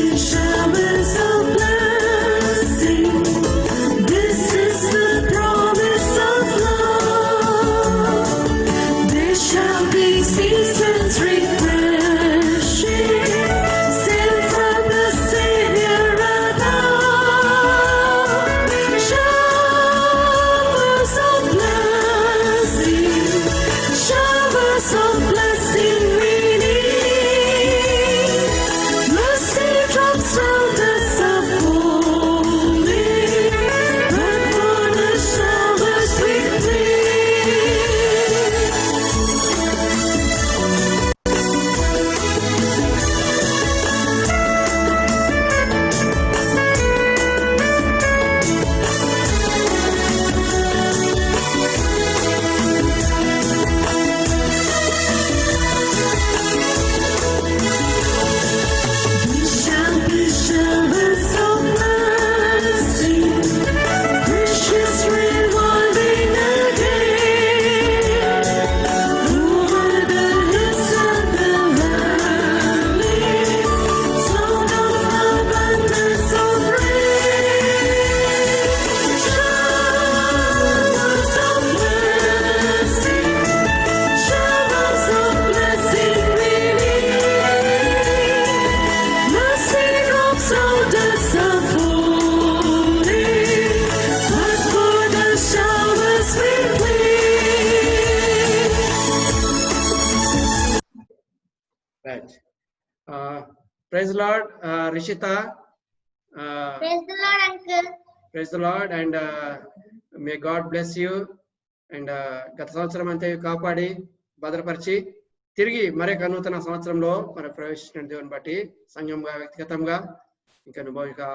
praise lord Rishitha. Praise the Lord, uncle. Praise the lord and may God bless you. And గత సంవత్సరం అంతా కాపాడి భద్రపరిచి తిరిగి మరొక నూతన సంవత్సరంలో మరి ప్రవేశించిన దేవుని బట్టి సంఘంగా వ్యక్తిగతంగా ఇంకా అనుభవిగా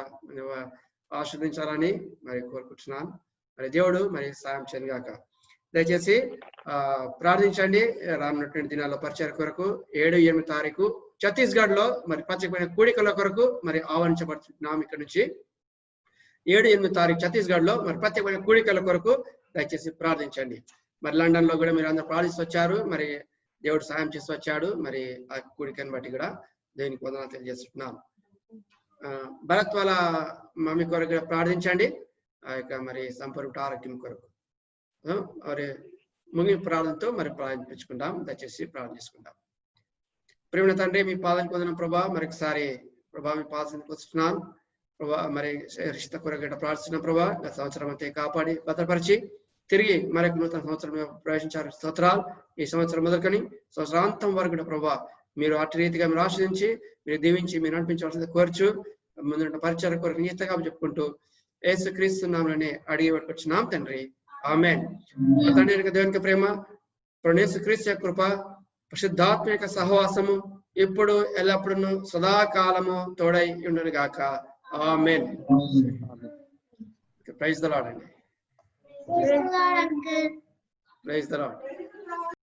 ఆస్వాదించాలని మరి కోరుకుంటున్నాను. మరి దేవుడు మరి సాయం చేయను గాక. దయచేసి ప్రార్థించండి. రానున్నటువంటి దినాల్లో పరిచయ కొరకు 7-8 తారీఖు ఛత్తీస్గఢ్ లో మరి ప్రత్యేకమైన కూడికల కొరకు మరి ఆహ్వానించబడుతున్నాం. ఇక్కడ నుంచి 7-8 తారీఖు ఛత్తీస్గఢ్ లో మరి ప్రత్యేకమైన కూడికల కొరకు దయచేసి ప్రార్థించండి. మరి లండన్ లో కూడా మీరు అందరూ ప్రార్థిస్తూ వచ్చారు. మరి దేవుడు సాయం చేసి వచ్చాడు. మరి ఆ కూడికని బట్టి కూడా దేవునికి వందనాలు తెలియజేస్తున్నాం. భరత్ వాళ్ళ మమ్మీ కొరకు కూడా ప్రార్థించండి. ఆ యొక్క మరి సంపూర్ణ ఆరోగ్యం కొరకు మరి ముగింపు ప్రార్థనతో మరి ప్రార్థించుకుందాం. దయచేసి ప్రార్థన చేసుకుందాం. ప్రేమ తండ్రి, మీ పాదానికి వందనం ప్రభా. మరొకసారి ప్రభా మీ పాదానికి వస్తున్నాం ప్రభా. మరి రిషిత కొరకు ప్రార్థిస్తున్నాం ప్రభా. గత సంవత్సరం అంతే కాపాడి భద్రపరిచి తిరిగి మరొక నూతన సంవత్సరం ప్రవేశించారు. స్తోత్రాలు. ఈ సంవత్సరం మొదలుకొని సంవత్సరాంతం వరకు కూడా ప్రభా మీరు అటు రీతిగా మీరు ఆశ్రయించి మీరు దీవించి మీరు నడిపించవలసింది కోర్చు ముందు పరిచయ కొరకు నీతగా చెప్పుకుంటూ యేసుక్రీస్తు నామములోనే అడిగి పట్టుకొచ్చున్నాం తండ్రి. ఆమేన్. తండ్రి యొక్క దేవునికి ప్రేమ, ప్రభువైన యేసుక్రీస్తు యొక్క కృప, పరిశుద్ధాత్మ యొక్క సహవాసము ఇప్పుడు ఎల్లప్పుడూ సదాకాలము తోడై ఉండును గాక. ఆమేన్. ప్రైజ్ ద లార్డ్ అండి. Praise the Lord, uncle. Praise the lord.